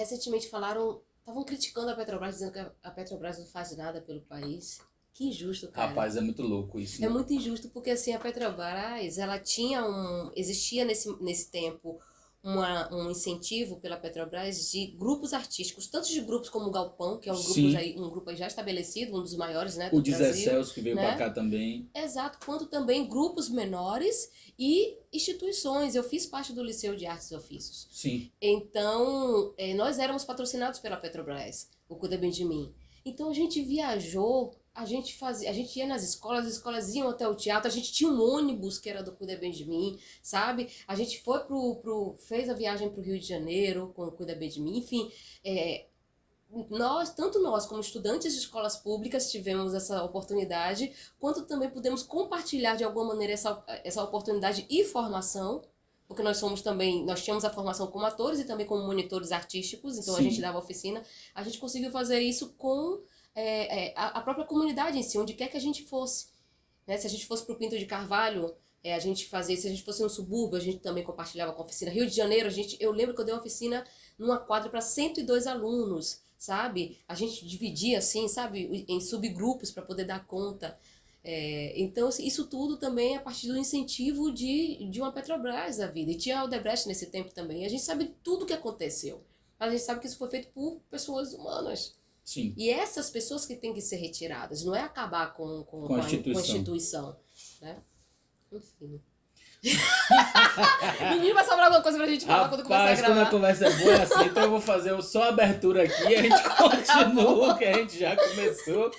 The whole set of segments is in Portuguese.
recentemente estavam criticando a Petrobras, dizendo que a Petrobras não faz nada pelo país. Que injusto, cara. Rapaz, é muito louco isso, É né? muito injusto porque assim a Petrobras, ela tinha existia nesse tempo um incentivo pela Petrobras de grupos artísticos, tanto de grupos como o Galpão, que é Sim, um grupo aí já estabelecido, um dos maiores, né, o do Brasil, Dizercelos que veio pra né? cá também. Exato, quanto também grupos menores e instituições. Eu fiz parte do Liceu de Artes e Ofícios. Sim, Então, nós éramos patrocinados pela Petrobras, o Cuida Bem de Mim. Então a gente viajou, a gente ia nas escolas, as escolas iam até o teatro, a gente tinha um ônibus que era do Cuida Bem de Mim, sabe? A gente foi fez a viagem pro Rio de Janeiro com o Cuida Bem de Mim, enfim, é, tanto nós como estudantes de escolas públicas tivemos essa oportunidade, quanto também pudemos compartilhar de alguma maneira essa oportunidade e formação, porque nós tínhamos a formação como atores e também como monitores artísticos, então a gente sim, dava oficina, a gente conseguiu fazer isso com a própria comunidade em si, onde quer que a gente fosse, né? Se a gente fosse para o Pinto de Carvalho, a gente fazia, se a gente fosse no subúrbio, a gente também compartilhava com a oficina. Rio de Janeiro, eu lembro que eu dei uma oficina numa quadra para 102 alunos, sabe? A gente dividia assim, sabe, em subgrupos para poder dar conta. Então, assim, isso tudo também é a partir do incentivo de uma Petrobras da vida. E tinha a Odebrecht nesse tempo também. A gente sabe tudo o que aconteceu. Mas a gente sabe que isso foi feito por pessoas humanas. sim. E essas pessoas que têm que ser retiradas, não é acabar Com a com a instituição. instituição, né? Enfim. Menino, vai sobrar alguma coisa pra gente falar quando começar a Rapaz, quando a gravar. conversa é boa é assim, então eu vou fazer só a abertura aqui e a gente continua o que a gente já começou.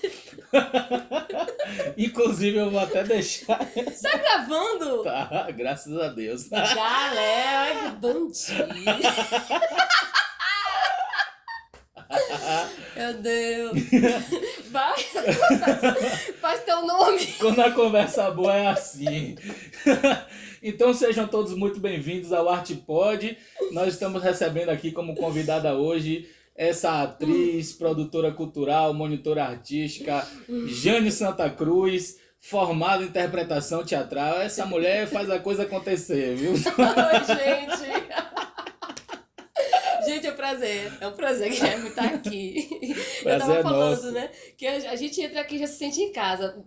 Inclusive eu vou até deixar. Tá gravando? Tá, graças a Deus. Galera, que bandido. Meu Deus. Vai, faz teu nome. Quando a conversa boa é assim. Então sejam todos muito bem-vindos ao ArtePod. Nós estamos recebendo aqui como convidada hoje essa atriz, produtora cultural, monitora artística, Jane Santa Cruz, formada em interpretação teatral. Essa mulher faz a coisa acontecer, viu? Oi, gente. Gente, é um prazer Guilherme estar aqui. Eu Prazer tava é falando, nosso. né, que a gente entra aqui e já se sente em casa.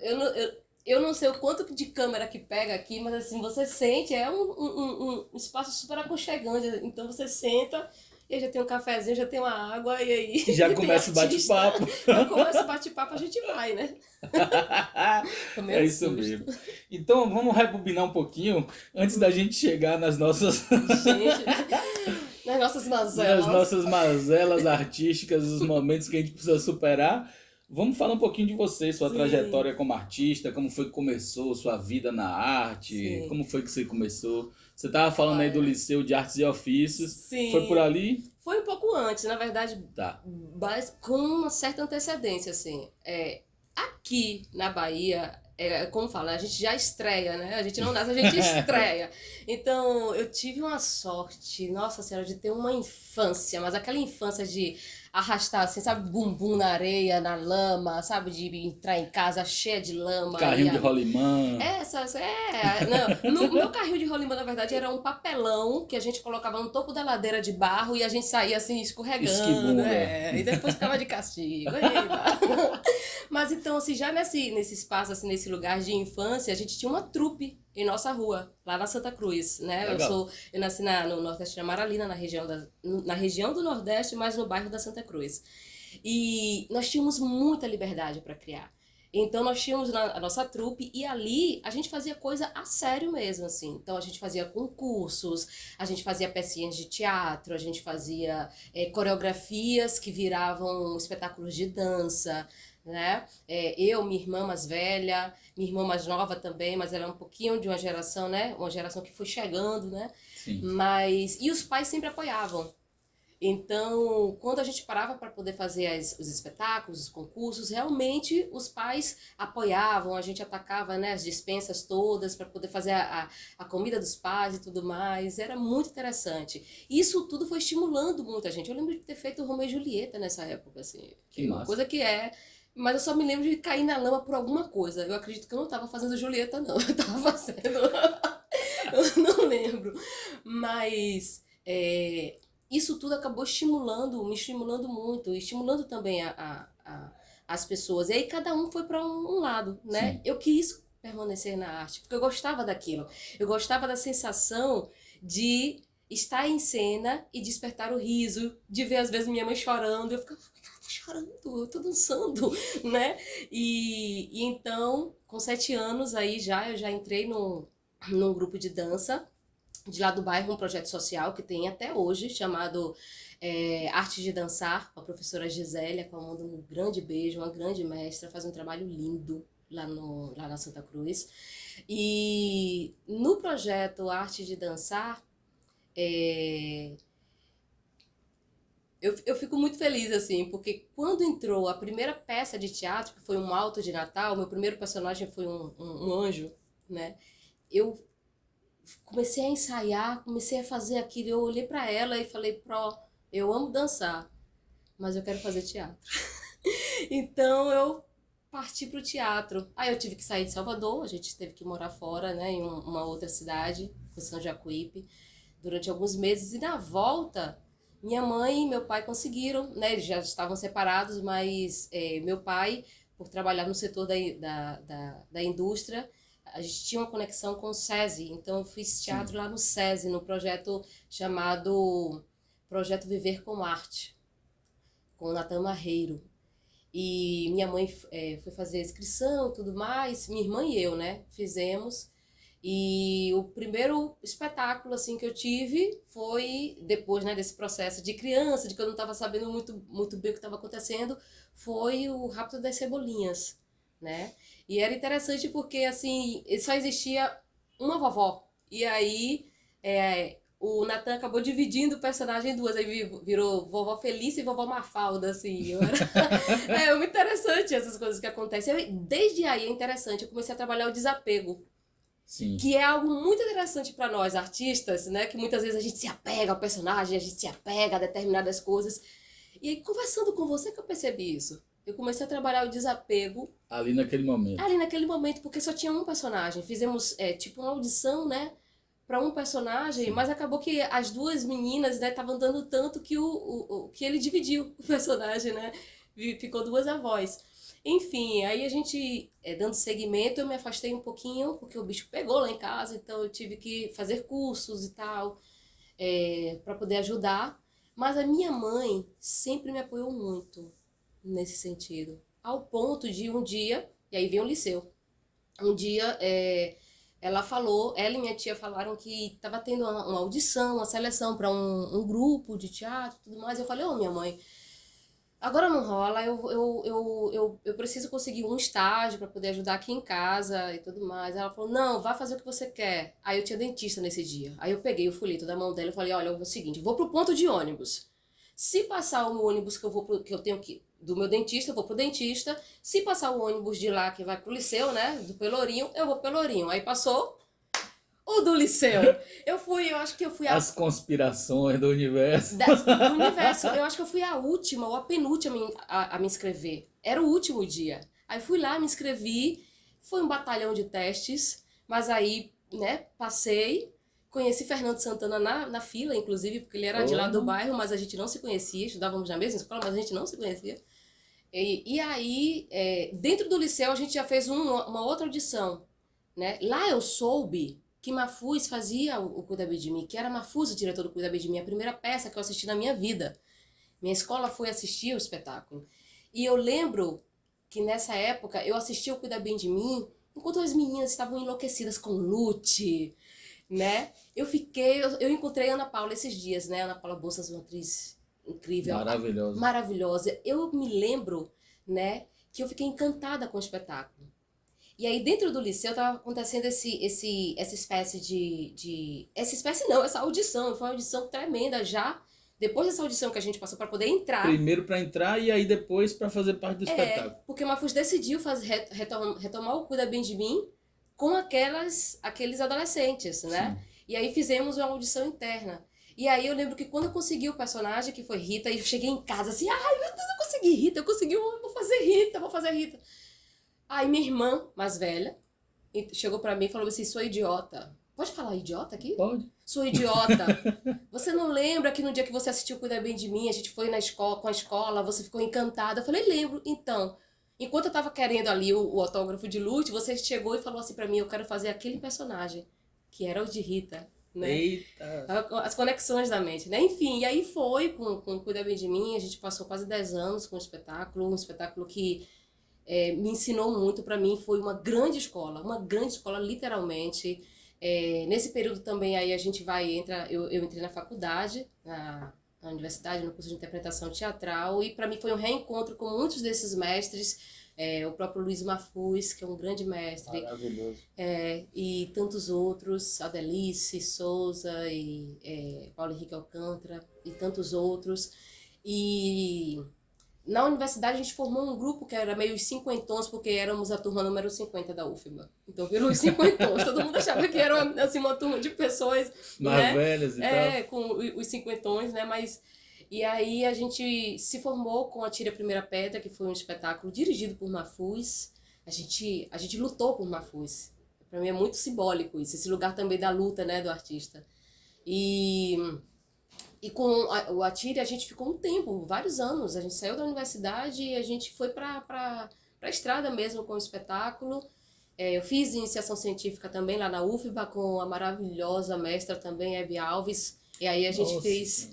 Eu não sei o quanto de câmera que pega aqui, mas assim, você sente, é um espaço super aconchegante. Então você senta, e aí já tem um cafezinho, já tem uma água, e aí Já tem começa o artista. bate-papo. Já começa o bate-papo, a gente vai, né? Tomei É um isso susto. mesmo. Então vamos rebobinar um pouquinho antes da gente chegar nas nossas, Gente, nas nossas nas mazelas. nossas mazelas artísticas, os momentos que a gente precisa superar. Vamos falar um pouquinho de você, sua Sim, trajetória como artista, como foi que começou sua vida na arte, sim. como foi que você começou. Você estava falando aí do Olha, Liceu de Artes e Ofícios, foi por sim. ali? Foi um pouco antes, na verdade, Tá. mas com uma certa antecedência, assim. Aqui na Bahia, como fala, a gente já estreia, né? A gente não nasce, a gente estreia. Então, eu tive uma sorte, nossa senhora, de ter uma infância, mas aquela infância de arrastar, assim, sabe, bumbum na areia, na lama, sabe, de entrar em casa cheia de lama. Carrinho de rolimã. Não, no meu carrinho de rolimã, na verdade, era um papelão que a gente colocava no topo da ladeira de barro e a gente saía assim escorregando, Esquibunda. e depois ficava de castigo. Eita. Mas então, assim, já nesse espaço, assim, nesse lugar de infância, a gente tinha uma trupe em nossa rua, lá na Santa Cruz, né? Legal. Eu nasci no Nordeste da Maralina, na região do Nordeste, mas no bairro da Santa Cruz. E nós tínhamos muita liberdade para criar. Então nós tínhamos a nossa trupe e ali a gente fazia coisa a sério mesmo, assim. Então a gente fazia concursos, a gente fazia pecinhas de teatro, a gente fazia coreografias que viravam espetáculos de dança, né? Eu, minha irmã mais velha, minha irmã mais nova também, mas ela é um pouquinho de uma geração, né? Uma geração que foi chegando, né? Sim. E os pais sempre apoiavam. Então, quando a gente parava para poder fazer os espetáculos, os concursos, realmente os pais apoiavam, a gente atacava, né, as dispensas todas para poder fazer a comida dos pais e tudo mais. Era muito interessante. Isso tudo foi estimulando muito a gente. Eu lembro de ter feito Romeu e Julieta nessa época, assim. Que Uma massa. coisa que mas eu só me lembro de cair na lama por alguma coisa. Eu acredito que eu não estava fazendo Julieta, não. Eu estava fazendo. Eu não lembro. Mas. isso tudo acabou me estimulando muito, estimulando também as pessoas. E aí cada um foi para um lado, né? Sim. Eu quis permanecer na arte, porque eu gostava daquilo. Eu gostava da sensação de estar em cena e despertar o riso, de ver às vezes minha mãe chorando. Eu ficava, por que ela tá chorando? Eu tô dançando, né? E então, com 7 anos aí eu já entrei num grupo de dança de lá do bairro, um projeto social que tem até hoje, chamado Arte de Dançar, com a professora Gisélia, com a manda um grande beijo, uma grande mestra, faz um trabalho lindo lá na Santa Cruz. E no projeto Arte de Dançar, é, eu fico muito feliz, assim, porque quando entrou a primeira peça de teatro, que foi um Alto de Natal, meu primeiro personagem foi um anjo, né? Eu comecei a ensaiar, comecei a fazer aquilo. Eu olhei pra ela e falei, Pro, eu amo dançar, mas eu quero fazer teatro. Então eu parti pro teatro. Aí eu tive que sair de Salvador, a gente teve que morar fora, né, em uma outra cidade, em São Jacuípe, durante alguns meses. E na volta, minha mãe e meu pai conseguiram, né, eles já estavam separados, mas meu pai, por trabalhar no setor da indústria, a gente tinha uma conexão com o SESI, então eu fiz Sim. teatro lá no SESI, no projeto chamado Projeto Viver com Arte, com o Natan Marreiro. E minha mãe foi fazer a inscrição e tudo mais, minha irmã e eu, né, fizemos. E o primeiro espetáculo, assim, que eu tive foi, depois, né, desse processo de criança, de que eu não estava sabendo muito bem o que estava acontecendo, foi o Rapto das Cebolinhas, né? E era interessante porque, assim, só existia uma vovó. E aí, o Natan acabou dividindo o personagem em duas, aí virou vovó Felícia e vovó Mafalda, assim. É muito interessante essas coisas que acontecem. Desde aí é interessante, eu comecei a trabalhar o desapego, Sim. que é algo muito interessante para nós artistas, né? Que muitas vezes a gente se apega ao personagem, a gente se apega a determinadas coisas. E aí, conversando com você que eu percebi isso. Eu comecei a trabalhar o desapego Ali naquele momento. ali naquele momento, porque só tinha um personagem. Fizemos tipo uma audição, né? Para um personagem, Sim. mas acabou que as duas meninas, né, estavam dando tanto que que ele dividiu o personagem, né? Ficou duas avós. Enfim, aí a gente, dando seguimento, eu me afastei um pouquinho, porque o bicho pegou lá em casa, então eu tive que fazer cursos e tal, para poder ajudar. Mas a minha mãe sempre me apoiou muito nesse sentido. Ao ponto de um dia, e aí vem o liceu, um dia ela falou, ela e minha tia falaram que estava tendo uma audição, uma seleção para um grupo de teatro e tudo mais. Eu falei, ô minha mãe, agora não rola, eu preciso conseguir um estágio para poder ajudar aqui em casa e tudo mais. Ela falou, não, vá fazer o que você quer. Aí eu tinha dentista nesse dia. Aí eu peguei o folheto da mão dela e falei, olha, é o seguinte, eu vou pro ponto de ônibus. Se passar o ônibus que eu tenho que do meu dentista, eu vou pro dentista. Se passar o ônibus de lá que vai pro liceu, né, do Pelourinho, eu vou pro Pelourinho. Aí passou o do liceu. Eu acho que eu fui As conspirações do universo. do universo. Eu acho que eu fui a última ou a penúltima a me inscrever. Era o último dia. Aí fui lá, me inscrevi. Foi um batalhão de testes, mas aí, né, passei. Conheci Fernando Santana na fila, inclusive, porque ele era de lá do Oh, bairro, mas a gente não se conhecia. Estudávamos na mesma escola, mas a gente não se conhecia. E aí, dentro do liceu, a gente já fez uma outra audição, né? Lá eu soube que Mafuz fazia o Cuida Bem de Mim, que era Mafuz o diretor do Cuida Bem de Mim, a primeira peça que eu assisti na minha vida. Minha escola foi assistir o espetáculo. E eu lembro que nessa época eu assistia o Cuida Bem de Mim enquanto as meninas estavam enlouquecidas com Lute, né? Eu encontrei a Ana Paula esses dias, né? A Ana Paula Bolsas, uma atriz incrível, maravilhoso. maravilhosa. Eu me lembro, né, que eu fiquei encantada com o espetáculo. E aí dentro do liceu tava acontecendo essa espécie essa espécie não, essa audição, foi uma audição tremenda já. Depois dessa audição que a gente passou para poder entrar, Primeiro para entrar e aí depois para fazer parte do espetáculo. porque o Mafuz decidiu retomar o Cuida Bem de Mim com aqueles adolescentes, né? Sim. E aí fizemos uma audição interna. E aí eu lembro que quando eu consegui o personagem, que foi Rita, e eu cheguei em casa assim, ai meu Deus, eu consegui Rita, eu vou fazer Rita, vou fazer Rita. Aí minha irmã, mais velha, chegou pra mim e falou assim, sua idiota, Pode falar idiota aqui? Pode. Sou idiota. Você não lembra que no dia que você assistiu Cuida Bem de Mim, a gente foi na escola, com a escola, você ficou encantada? Eu falei, lembro. Então, enquanto eu tava querendo ali o autógrafo de Lute, você chegou e falou assim pra mim, eu quero fazer aquele personagem, que era o de Rita, né? Eita. As conexões da mente, né? Enfim, e aí foi com Cuida Bem de Mim, a gente passou quase 10 anos com o espetáculo, um espetáculo que me ensinou muito. Para mim foi uma grande escola literalmente. Nesse período também aí a gente eu entrei na faculdade, na universidade, no curso de interpretação teatral, e para mim foi um reencontro com muitos desses mestres, o próprio Luiz Mafuz, que é um grande mestre, Maravilhoso. e tantos outros, Adelice Souza e Paulo Henrique Alcântara e tantos outros. E na universidade a gente formou um grupo que era meio os cinquentões, porque éramos a turma número 50 da UFBA. Então virou os cinquentões. Todo mundo achava que era assim, uma turma de pessoas Mais né? velhas e tal. Com os cinquentões, né? E aí a gente se formou com a Tire a Primeira Pedra, que foi um espetáculo dirigido por Mafuz. A gente lutou por Mafuz. Para mim é muito simbólico isso, esse lugar também da luta, né, do artista. E com o Atire a gente ficou um tempo, vários anos. A gente saiu da universidade e a gente foi para a estrada mesmo com o espetáculo. Eu fiz iniciação científica também lá na UFBA com a maravilhosa mestra também, Hebe Alves. E aí a gente fez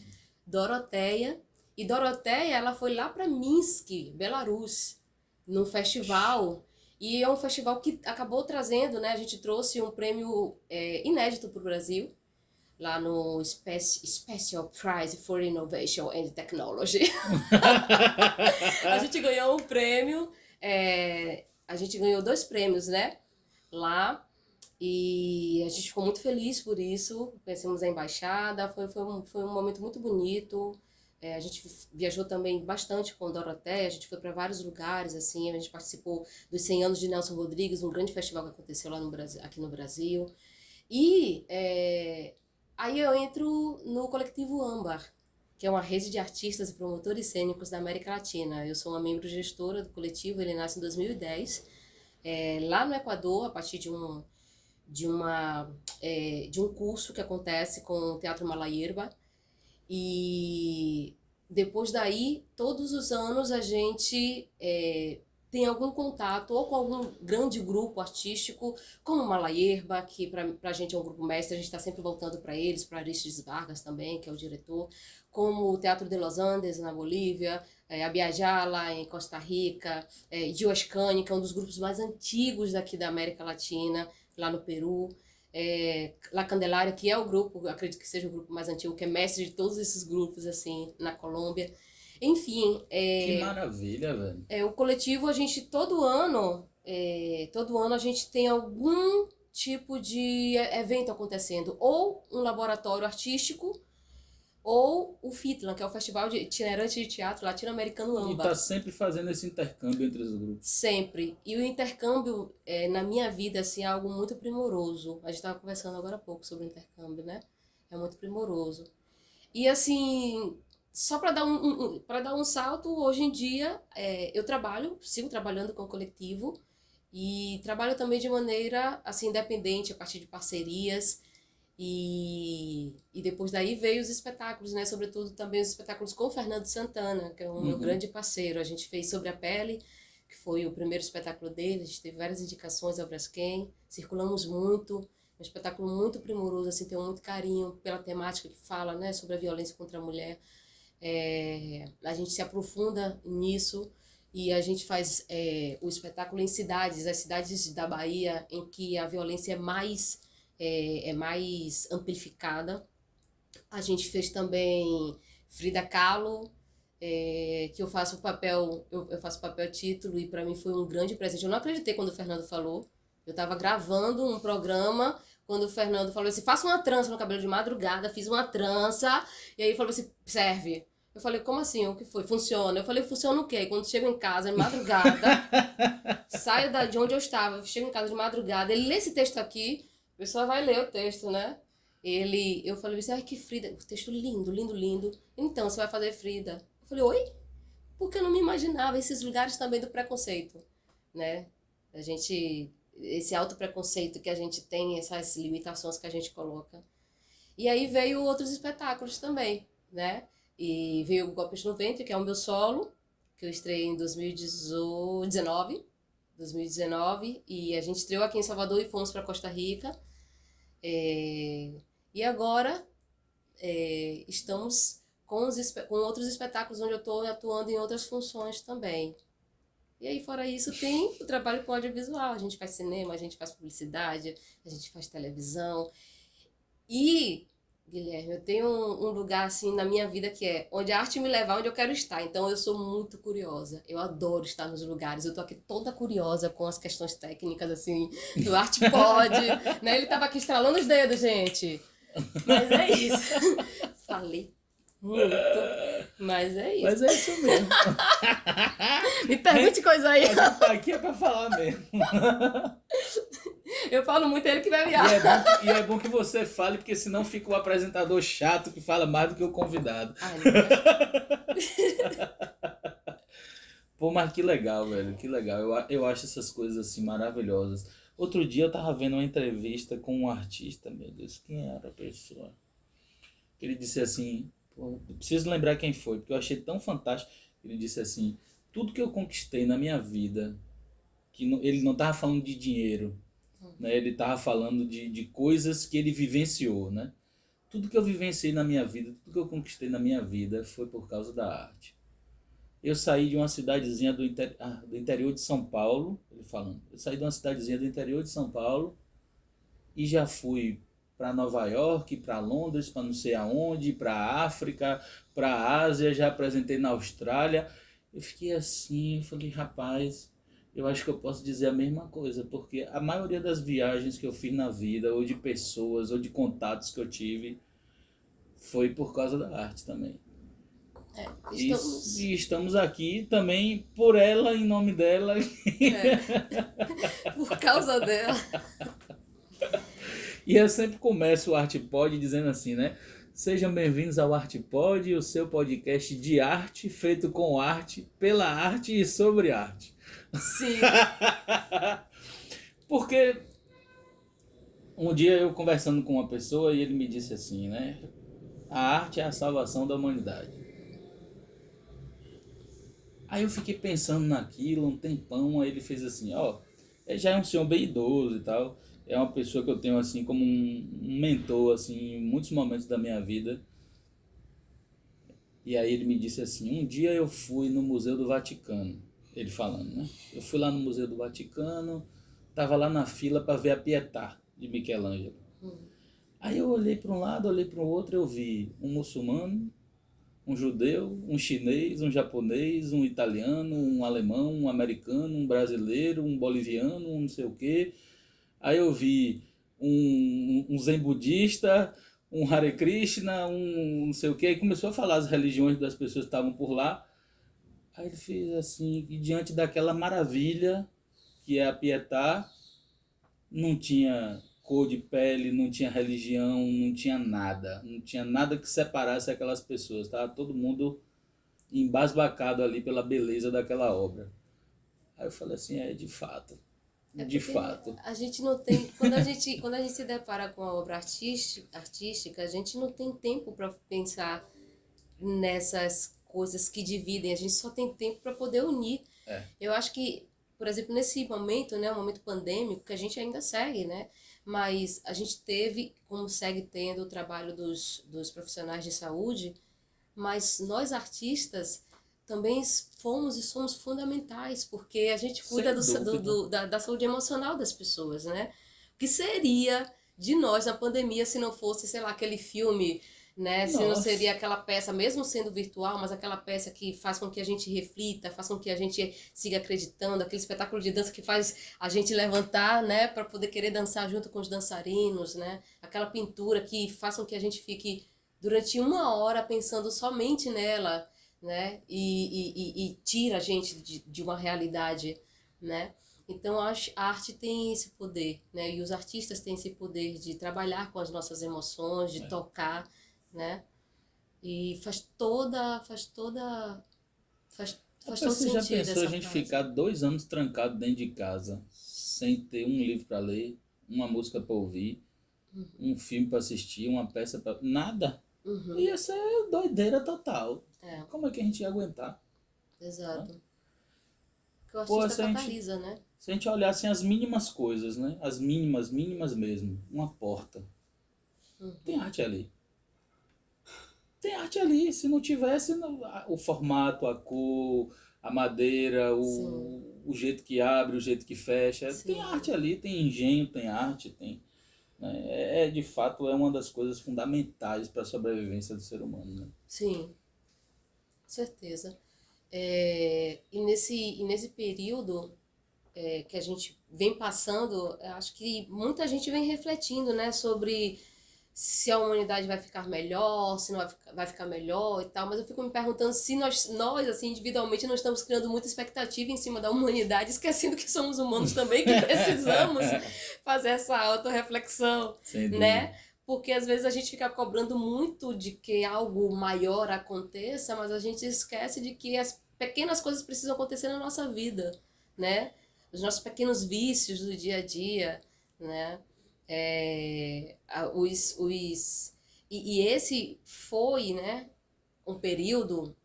Doroteia. E Doroteia, ela foi lá para Minsk, Belarus, num festival. E é um festival que acabou trazendo, né? A gente trouxe um prêmio inédito para o Brasil, lá no Special Prize for Innovation and Technology. A gente ganhou um prêmio, a gente ganhou 2 prêmios, né? Lá. E a gente ficou muito feliz por isso. Conhecemos a embaixada, foi um momento muito bonito. A gente viajou também bastante com Doroteia, a gente foi para vários lugares, assim, a gente participou dos 100 anos de Nelson Rodrigues, um grande festival que aconteceu lá no Brasil, aqui no Brasil. E aí eu entro no Coletivo Âmbar, que é uma rede de artistas e promotores cênicos da América Latina. Eu sou uma membro gestora do coletivo, ele nasce em 2010, lá no Equador, a partir de um curso que acontece com o Teatro Malayerba. E depois daí, todos os anos a gente tem algum contato ou com algum grande grupo artístico, como Malayerba, que pra gente é um grupo mestre, a gente está sempre voltando para eles, para Aristides Vargas também, que é o diretor, como o Teatro de Los Andes, na Bolívia, a Biajala, em Costa Rica, Dioscane, que é um dos grupos mais antigos daqui da América Latina, lá no Peru, La Candelária, que é o grupo, acredito que seja o grupo mais antigo, que é mestre de todos esses grupos, assim, na Colômbia. Enfim, Que maravilha, velho. o coletivo, a gente, todo ano a gente tem algum tipo de evento acontecendo, ou um laboratório artístico, ou o FITLAN, que é o Festival Itinerante de Teatro Latino-Americano E AMBA. tá sempre fazendo esse intercâmbio entre os grupos. Sempre. E o intercâmbio, na minha vida, assim, é algo muito primoroso. A gente estava conversando agora há pouco sobre o intercâmbio, né? É muito primoroso. E, assim, só para dar um salto, hoje em dia, eu sigo trabalhando com o coletivo e trabalho também de maneira, assim, independente, a partir de parcerias. E depois daí veio os espetáculos, né? Sobretudo também os espetáculos com o Fernando Santana, que é o meu grande parceiro. A gente fez Sobre a Pele, que foi o primeiro espetáculo dele. A gente teve várias indicações ao Braskem, circulamos muito. É um espetáculo muito primoroso, assim, tenho muito carinho pela temática que fala, né, sobre a violência contra a mulher. A gente se aprofunda nisso e a gente faz o espetáculo em cidades, as cidades da Bahia em que a violência é mais amplificada. A gente fez também Frida Kahlo, que eu faço o papel título, e para mim foi um grande presente. Eu não acreditei quando o Fernando falou. Eu estava gravando um programa quando o Fernando falou assim, faça uma trança no cabelo de madrugada, fiz uma trança, e aí ele falou assim, serve. Eu falei, como assim? O que foi? Funciona. Eu falei, funciona o quê? Quando chego em casa, de madrugada, saio de onde eu estava, chego em casa de madrugada, ele lê esse texto aqui, a pessoa vai ler o texto, né? Eu falei assim, ai, que Frida, o texto lindo, lindo, lindo. Então, você vai fazer Frida. Eu falei, oi? Porque eu não me imaginava esses lugares também do preconceito, né? A gente esse autopreconceito que a gente tem, essas limitações que a gente coloca. E aí veio outros espetáculos também, né? E veio o Golpes no Ventre, que é o meu solo, que eu estreiei em 2019, e a gente estreou aqui em Salvador e fomos para Costa Rica. E agora estamos com outros espetáculos onde eu estou atuando em outras funções também. E aí, fora isso, tem o trabalho com audiovisual. A gente faz cinema, a gente faz publicidade, a gente faz televisão. E, Guilherme, eu tenho um lugar assim na minha vida que é onde a arte me levar, onde eu quero estar. Então eu sou muito curiosa. Eu adoro estar nos lugares. Eu tô aqui toda curiosa com as questões técnicas assim do Arte Pod, né? Ele tava aqui estralando os dedos, gente. Mas é isso. Falei muito, mas é isso. Mas é isso mesmo. Me pergunte coisa aí. A gente tá aqui é pra falar mesmo. Eu falo muito, ele que vai me E é bom que você fale, porque senão fica o apresentador chato que fala mais do que o convidado. Ai, Pô, mas que legal, velho, que legal. Eu acho essas coisas assim maravilhosas. Outro dia eu tava vendo uma entrevista com um artista, meu Deus, quem era a pessoa? Ele disse assim, pô, eu preciso lembrar quem foi, porque eu achei tão fantástico. Ele disse assim, tudo que eu conquistei na minha vida, ele não tava falando de dinheiro, né? Ele tava falando de coisas que ele vivenciou, né? Tudo que eu vivenciei na minha vida, tudo que eu conquistei na minha vida foi por causa da arte. Eu saí de uma cidadezinha do interior de São Paulo, ele falando. Eu saí de uma cidadezinha do interior de São Paulo e já fui para Nova York, para Londres, para não sei aonde, para África, para Ásia, já apresentei na Austrália. Eu fiquei assim, falei, rapaz, eu acho que eu posso dizer a mesma coisa, porque a maioria das viagens que eu fiz na vida, ou de pessoas, ou de contatos que eu tive, foi por causa da arte também. E estamos aqui também por ela, em nome dela. por causa dela. E eu sempre começo o ArtePod dizendo assim, né? Sejam bem-vindos ao ArtePod, o seu podcast de arte, feito com arte, pela arte e sobre arte. Sim. Porque um dia eu conversando com uma pessoa e ele me disse assim, né? A arte é a salvação da humanidade. Aí eu fiquei pensando naquilo um tempão, aí ele fez assim, ó, já é um senhor bem idoso e tal, é uma pessoa que eu tenho assim como um mentor assim em muitos momentos da minha vida. E aí ele me disse assim, um dia eu fui no Museu do Vaticano, ele falando, né? Eu fui lá no Museu do Vaticano, tava lá na fila para ver a Pietà de Michelangelo. Aí eu olhei para um lado, olhei para o outro, eu vi um muçulmano, um judeu, um chinês, um japonês, um italiano, um alemão, um americano, um brasileiro, um boliviano, um não sei o quê. Aí eu vi um zen budista, um Hare Krishna, um não sei o quê. Aí começou a falar as religiões das pessoas que estavam por lá. Aí ele fez assim, e diante daquela maravilha que é a Pietà, não tinha cor de pele, não tinha religião, não tinha nada. Não tinha nada que separasse aquelas pessoas. Estava todo mundo embasbacado ali pela beleza daquela obra. Aí eu falei assim, de fato. De fato. A gente não tem... Quando a gente se depara com a obra artística, a gente não tem tempo para pensar nessas coisas que dividem. A gente só tem tempo para poder unir. Eu acho que, por exemplo, nesse momento, né, um momento pandêmico, que a gente ainda segue, né? Mas a gente teve, como segue tendo, o trabalho dos profissionais de saúde, mas nós artistas também fomos e somos fundamentais, porque a gente cuida da saúde emocional das pessoas, né? O que seria de nós na pandemia se não fosse, sei lá, aquele filme, né? Se não seria aquela peça, mesmo sendo virtual, mas aquela peça que faz com que a gente reflita, faz com que a gente siga acreditando, aquele espetáculo de dança que faz a gente levantar, né, para poder querer dançar junto com os dançarinos, né? Aquela pintura que faz com que a gente fique durante 1 hora pensando somente nela, né? E tira a gente de uma realidade, né? Então a arte tem esse poder, né? E os artistas têm esse poder de trabalhar com as nossas emoções, de tocar, né? E faz todo Você já sentido pensou essa a gente frase. ficar 2 anos trancado dentro de casa, sem ter um livro para ler, uma música para ouvir, um filme para assistir, uma peça para... Nada. Ia ser doideira total. É, Como é que a gente ia aguentar? exato. Porque o Pô, artista catalisa, né? se a gente olhar assim as mínimas coisas, né? As mínimas, mínimas mesmo. Uma porta. Tem arte ali. Tem arte ali. Se não tivesse o formato, a cor, a madeira, Sim, o jeito que abre, o jeito que fecha. Tem sim, arte ali, tem engenho, tem arte, tem. Né? De fato, é uma das coisas fundamentais para a sobrevivência do ser humano. Né? sim, com certeza. E nesse período que a gente vem passando, eu acho que muita gente vem refletindo, né, sobre se a humanidade vai ficar melhor, se não vai ficar melhor e tal, mas eu fico me perguntando se nós assim, individualmente, não estamos criando muita expectativa em cima da humanidade, esquecendo que somos humanos também, que precisamos fazer essa autorreflexão, Sem dúvida. né? Porque às vezes a gente fica cobrando muito de que algo maior aconteça, mas a gente esquece de que as pequenas coisas precisam acontecer na nossa vida, né? Os nossos pequenos vícios do dia a dia, né? É, a- os, e esse foi, né,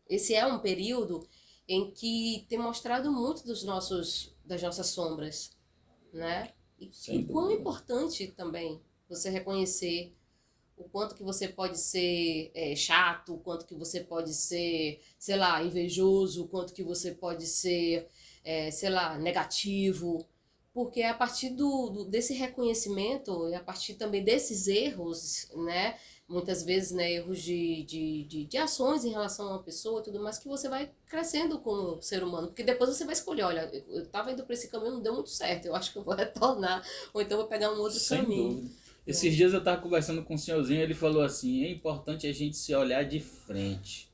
esse é um período em que tem mostrado muito das nossas sombras, né? E Sem quão dúvida. importante também você reconhecer o quanto que você pode ser chato, o quanto que você pode ser, sei lá, invejoso, o quanto que você pode ser, sei lá, negativo. Porque é a partir desse reconhecimento, e a partir também desses erros, né? Muitas vezes, né, erros de ações em relação a uma pessoa e tudo mais, que você vai crescendo como ser humano. Porque depois você vai escolher, olha, eu estava indo para esse caminho, não deu muito certo, eu acho que eu vou retornar, ou então vou pegar um outro Sem caminho. dúvida. Né? Esses dias eu estava conversando com o senhorzinho, ele falou assim, é importante a gente se olhar de frente.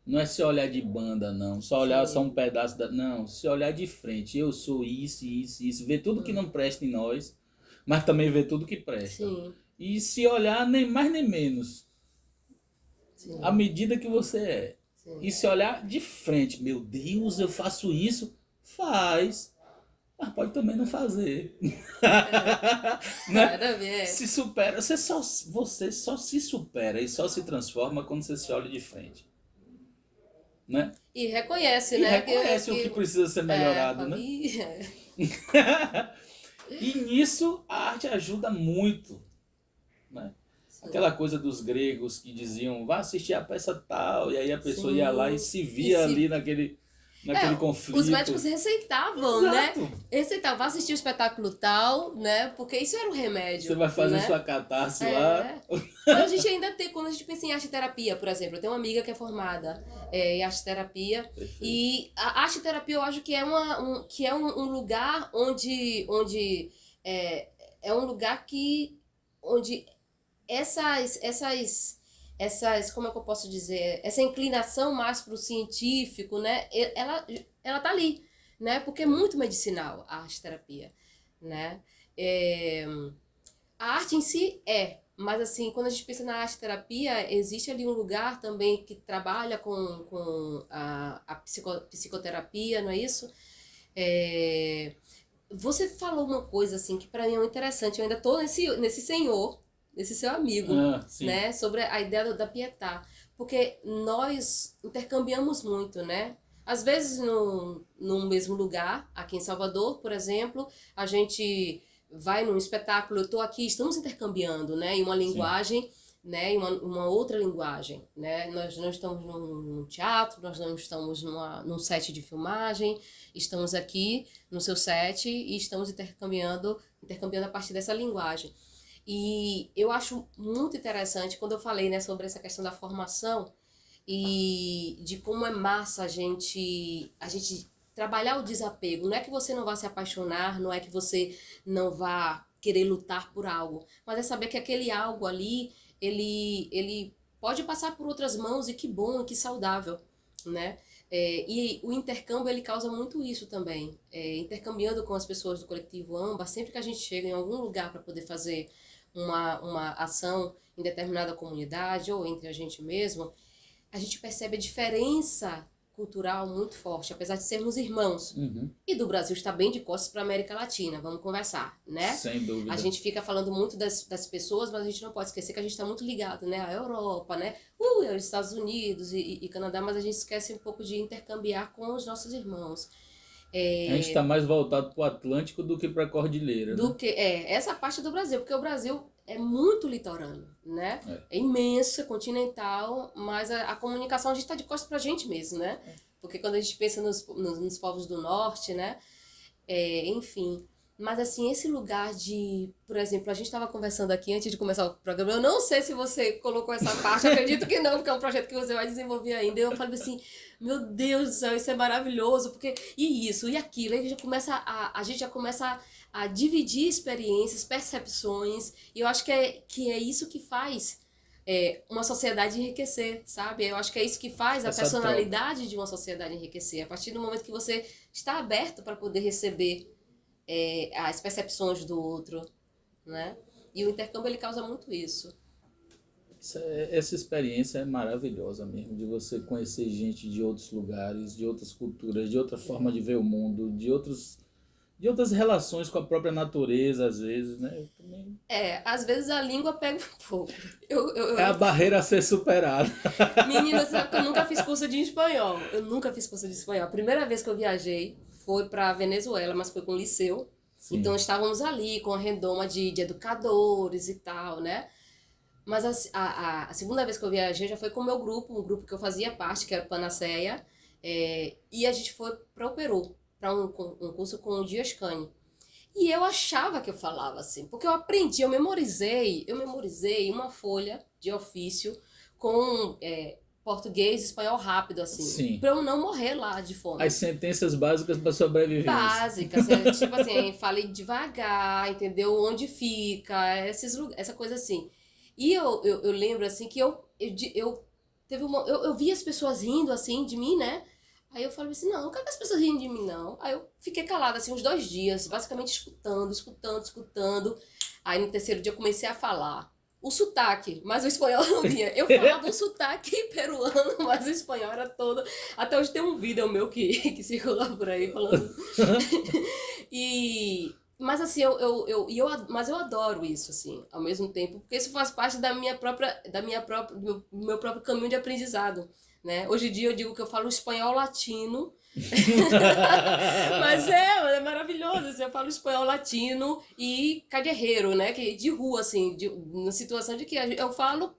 Não é se olhar de banda, não. Só olhar só Sim. um pedaço da... Não, se olhar de frente. Eu sou isso, isso, isso. Ver tudo que não presta em nós, mas também ver tudo que presta. Sim, E se olhar nem mais nem menos. À sim, medida que você é. sim. E se olhar de frente. Meu Deus, eu faço isso? Faz. Mas pode também não fazer. Né? Nada a ver. Se supera. Você só se supera e só se transforma quando você se olha de frente. Né? E reconhece, E né, reconhece o que precisa ser melhorado, né? família. E nisso a arte ajuda muito, né? Sim, Aquela coisa dos gregos que diziam, vá assistir a peça tal, e aí a pessoa ia lá e sim. se E via ali se naquele os médicos conflito. receitavam, né? Exato! Receitavam, vá assistir o espetáculo tal, né? Porque isso era o Você remédio, vai fazer né? sua catarse lá. É. Mas a gente ainda tem, quando a gente pensa em arte terapia, por exemplo, eu tenho uma amiga que é formada em arte terapia, Perfeito. e a arte terapia eu acho que é, um lugar onde é, é um lugar onde como é que eu posso dizer, essa inclinação mais para o científico, né, ela tá ali, né, porque é muito medicinal a arte terapia, né, é, a arte em si mas assim, quando a gente pensa na arte terapia, existe ali um lugar também que trabalha com a psicoterapia, não é isso? É, você falou uma coisa assim que para mim é muito interessante. Eu ainda tô nesse senhor, nesse seu amigo, Ah, sim. né? Sobre a ideia da pietá. Porque nós intercambiamos muito, né? Às vezes no mesmo lugar, aqui em Salvador, por exemplo, a gente vai num espetáculo, eu tô aqui, estamos intercambiando, né? Em uma Sim. linguagem, né? Em uma outra linguagem, né? Nós não estamos num teatro, nós não estamos num set de filmagem, estamos aqui no seu set e estamos intercambiando a partir dessa linguagem. E eu acho muito interessante quando eu falei, né, sobre essa questão da formação e de como é massa a gente trabalhar o desapego. Não é que você não vá se apaixonar, não é que você não vá querer lutar por algo, mas é saber que aquele algo ali, ele pode passar por outras mãos e que bom, e que saudável, né? E o intercâmbio ele causa muito isso também. Intercambiando com as pessoas do coletivo AMBA, sempre que a gente chega em algum lugar para poder fazer uma ação em determinada comunidade ou entre a gente mesmo, a gente percebe a diferença cultural muito forte, apesar de sermos irmãos. Uhum. E do Brasil está bem de costas para a América Latina, vamos conversar, né? Sem dúvida. A gente fica falando muito das pessoas, mas a gente não pode esquecer que a gente está muito ligado, né? À Europa, né? Aos Estados Unidos e Canadá, mas a gente esquece um pouco de intercambiar com os nossos irmãos. A gente está mais voltado para o Atlântico do que para a Cordilheira, né? Essa parte do Brasil, porque o Brasil é muito litorâneo, né? É imenso, é continental, mas a comunicação a gente está de costas para a gente mesmo, né? Porque quando a gente pensa nos povos do norte, né? Enfim. Mas assim, esse lugar de, por exemplo, a gente estava conversando aqui antes de começar o programa, eu não sei se você colocou essa parte, acredito que não, porque é um projeto que você vai desenvolver ainda. E eu falei assim, meu Deus do céu, isso é maravilhoso, porque e isso, e aquilo, aí a gente já começa a dividir experiências, percepções, e eu acho que é isso que faz uma sociedade enriquecer, sabe? Eu acho que é isso que faz a personalidade de uma sociedade enriquecer, a partir do momento que você está aberto para poder receber as percepções do outro, né? E o intercâmbio, ele causa muito isso. Essa experiência é maravilhosa mesmo, de você conhecer gente de outros lugares, de outras culturas, de outra forma de ver o mundo, de outras relações com a própria natureza, às vezes, né? Às vezes a língua pega um pouco. É a barreira a ser superada. Menina, você sabe que eu nunca fiz curso de espanhol. A primeira vez que eu viajei foi para Venezuela, mas foi com o liceu. Sim. Então estávamos ali com a redoma de educadores e tal, né? Mas a segunda vez que eu viajei já foi com o meu grupo, um grupo que eu fazia parte, que era o Panaceia, e a gente foi para o Peru, para um curso com o Dias Cane. E eu achava que eu falava assim, porque eu memorizei uma folha de ofício com português e espanhol rápido, assim, para eu não morrer lá de fome. As sentenças básicas para sobrevivência. Básicas, tipo assim, falei devagar, entendeu? Onde fica, essa coisa assim. E eu lembro, assim, que eu vi as pessoas rindo, assim, de mim, né? Aí eu falei assim, não, não quero que as pessoas riem de mim, não. Aí eu fiquei calada, assim, uns 2 dias, basicamente escutando. Aí no terceiro dia eu comecei a falar o sotaque, mas o espanhol não vinha. Eu falava o sotaque peruano, mas o espanhol era todo... Até hoje tem um vídeo meu que circula por aí falando... Mas assim, mas eu adoro isso, assim, ao mesmo tempo, porque isso faz parte do meu próprio caminho de aprendizado, né? Hoje em dia eu digo que eu falo espanhol latino, mas é maravilhoso, assim, eu falo espanhol latino e callejero, né? Que de rua, assim, na situação de que eu falo,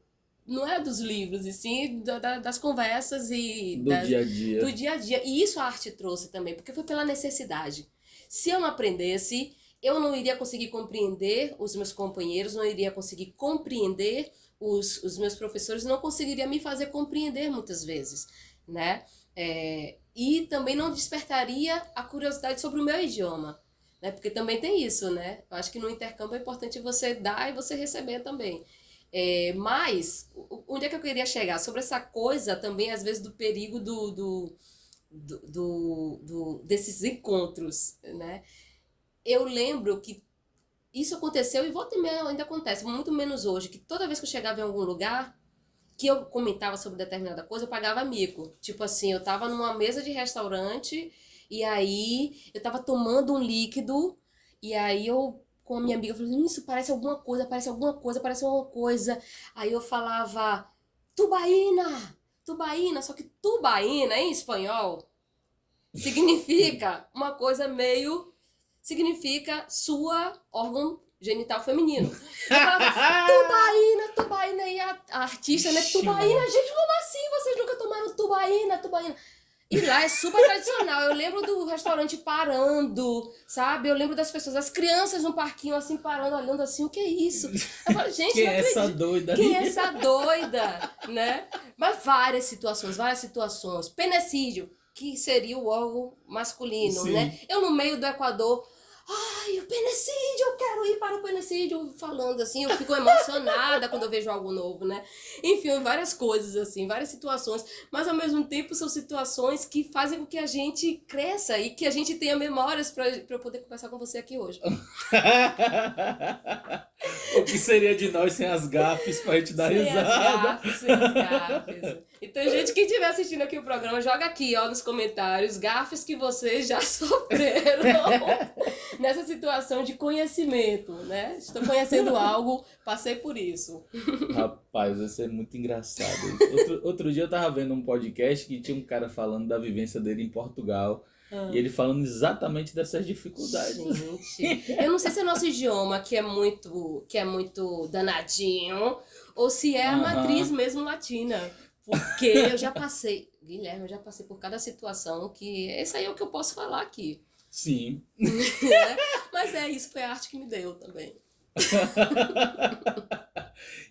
não é dos livros, e sim das conversas e do dia a dia. E isso a arte trouxe também, porque foi pela necessidade. Se eu não aprendesse, eu não iria conseguir compreender os meus companheiros, não iria conseguir compreender os meus professores, não conseguiria me fazer compreender muitas vezes, né? E também não despertaria a curiosidade sobre o meu idioma, né? Porque também tem isso, né? Eu acho que no intercâmbio é importante você dar e você receber também. Mas, onde é que eu queria chegar? Sobre essa coisa também, às vezes, do perigo desses encontros, né? Eu lembro que isso aconteceu, e volta e meia ainda acontece, muito menos hoje, que toda vez que eu chegava em algum lugar, que eu comentava sobre determinada coisa, eu pagava mico. Tipo assim, eu tava numa mesa de restaurante, e aí eu tava tomando um líquido, e aí eu, com a minha amiga, falei, isso parece alguma coisa. Aí eu falava, tubaína, só que tubaína, em espanhol, significa uma coisa meio... significa sua órgão genital feminino. Eu falava, tubaína, e a artista, né, tubaína, gente, como assim? Vocês nunca tomaram tubaína? E lá é super tradicional. Eu lembro do restaurante parando, sabe? Eu lembro das pessoas, as crianças no parquinho, assim, parando, olhando assim, o que é isso? Eu falo, gente, quem é essa doida? Quem é essa doida, né? Mas várias situações. Penecídio, que seria o órgão masculino, sim, né? Eu no meio do Equador, ai, o penecídio, eu quero ir para o penecídio, falando assim, eu fico emocionada quando eu vejo algo novo, né? Enfim, várias coisas assim, várias situações, mas ao mesmo tempo são situações que fazem com que a gente cresça e que a gente tenha memórias para eu poder conversar com você aqui hoje. O que seria de nós sem as gafes pra gente dar Sem as risada? gafes, sem as gafes. Então, gente, quem estiver assistindo aqui o programa, joga aqui, ó, nos comentários, gafes que vocês já sofreram nessa situação de conhecimento, né? Estou conhecendo algo, passei por isso. Rapaz, vai ser muito engraçado isso. Outro dia eu tava vendo um podcast que tinha um cara falando da vivência dele em Portugal. E ele falando exatamente dessas dificuldades. Gente, eu não sei se é nosso idioma que é muito danadinho, ou se é a matriz mesmo latina. Porque eu já passei, Guilherme, eu já passei por cada situação que esse aí é o que eu posso falar aqui. Sim. Né? Mas isso foi a arte que me deu também.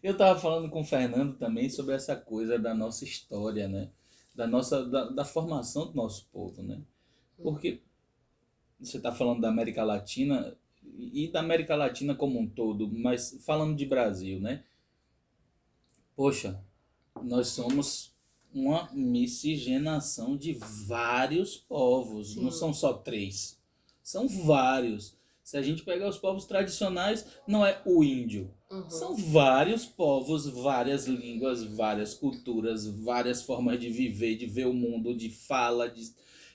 Eu tava falando com o Fernando também sobre essa coisa da nossa história, né? Da formação do nosso povo, né? Porque você está falando da América Latina e da América Latina como um todo, mas falando de Brasil, né? Poxa, nós somos uma miscigenação de vários povos, não são só 3, são vários. Se a gente pegar os povos tradicionais, não é o índio. São vários povos, várias línguas, várias culturas, várias formas de viver, de ver o mundo, de fala,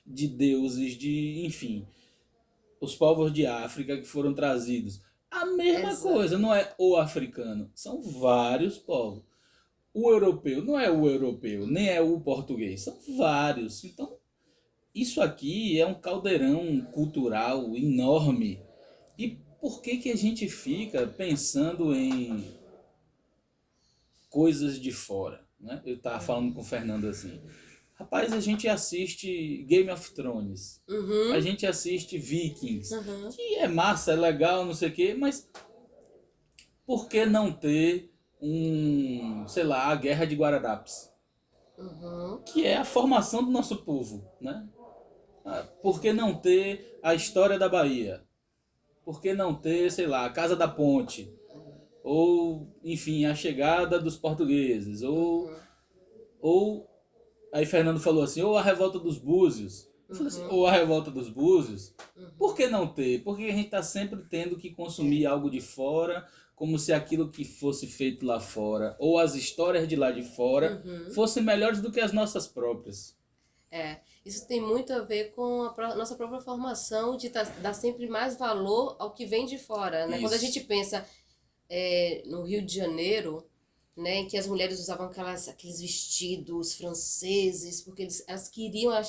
de deuses, enfim. Os povos de África que foram trazidos. A mesma coisa, não é o africano. São vários povos. O europeu não é o europeu, nem é o português. São vários. Então, isso aqui é um caldeirão cultural enorme. E por que a gente fica pensando em coisas de fora? Né? Eu estava falando com o Fernando assim. Rapaz, a gente assiste Game of Thrones. A gente assiste Vikings. Que é massa, é legal, não sei o quê, mas por que não ter sei lá, a Guerra de Guararapes? Que é a formação do nosso povo, né? Por que não ter a história da Bahia? Por que não ter, sei lá, a Casa da Ponte? Ou, enfim, a chegada dos portugueses? Ou aí Fernando falou assim, ou a Revolta dos Búzios. Eu falei assim, ou a Revolta dos Búzios? Por que não ter? Porque a gente está sempre tendo que consumir algo de fora, como se aquilo que fosse feito lá fora, ou as histórias de lá de fora, fossem melhores do que as nossas próprias. Isso tem muito a ver com a nossa própria formação de dar sempre mais valor ao que vem de fora, né? Quando a gente pensa no Rio de Janeiro, né, em que as mulheres usavam aqueles vestidos franceses, porque elas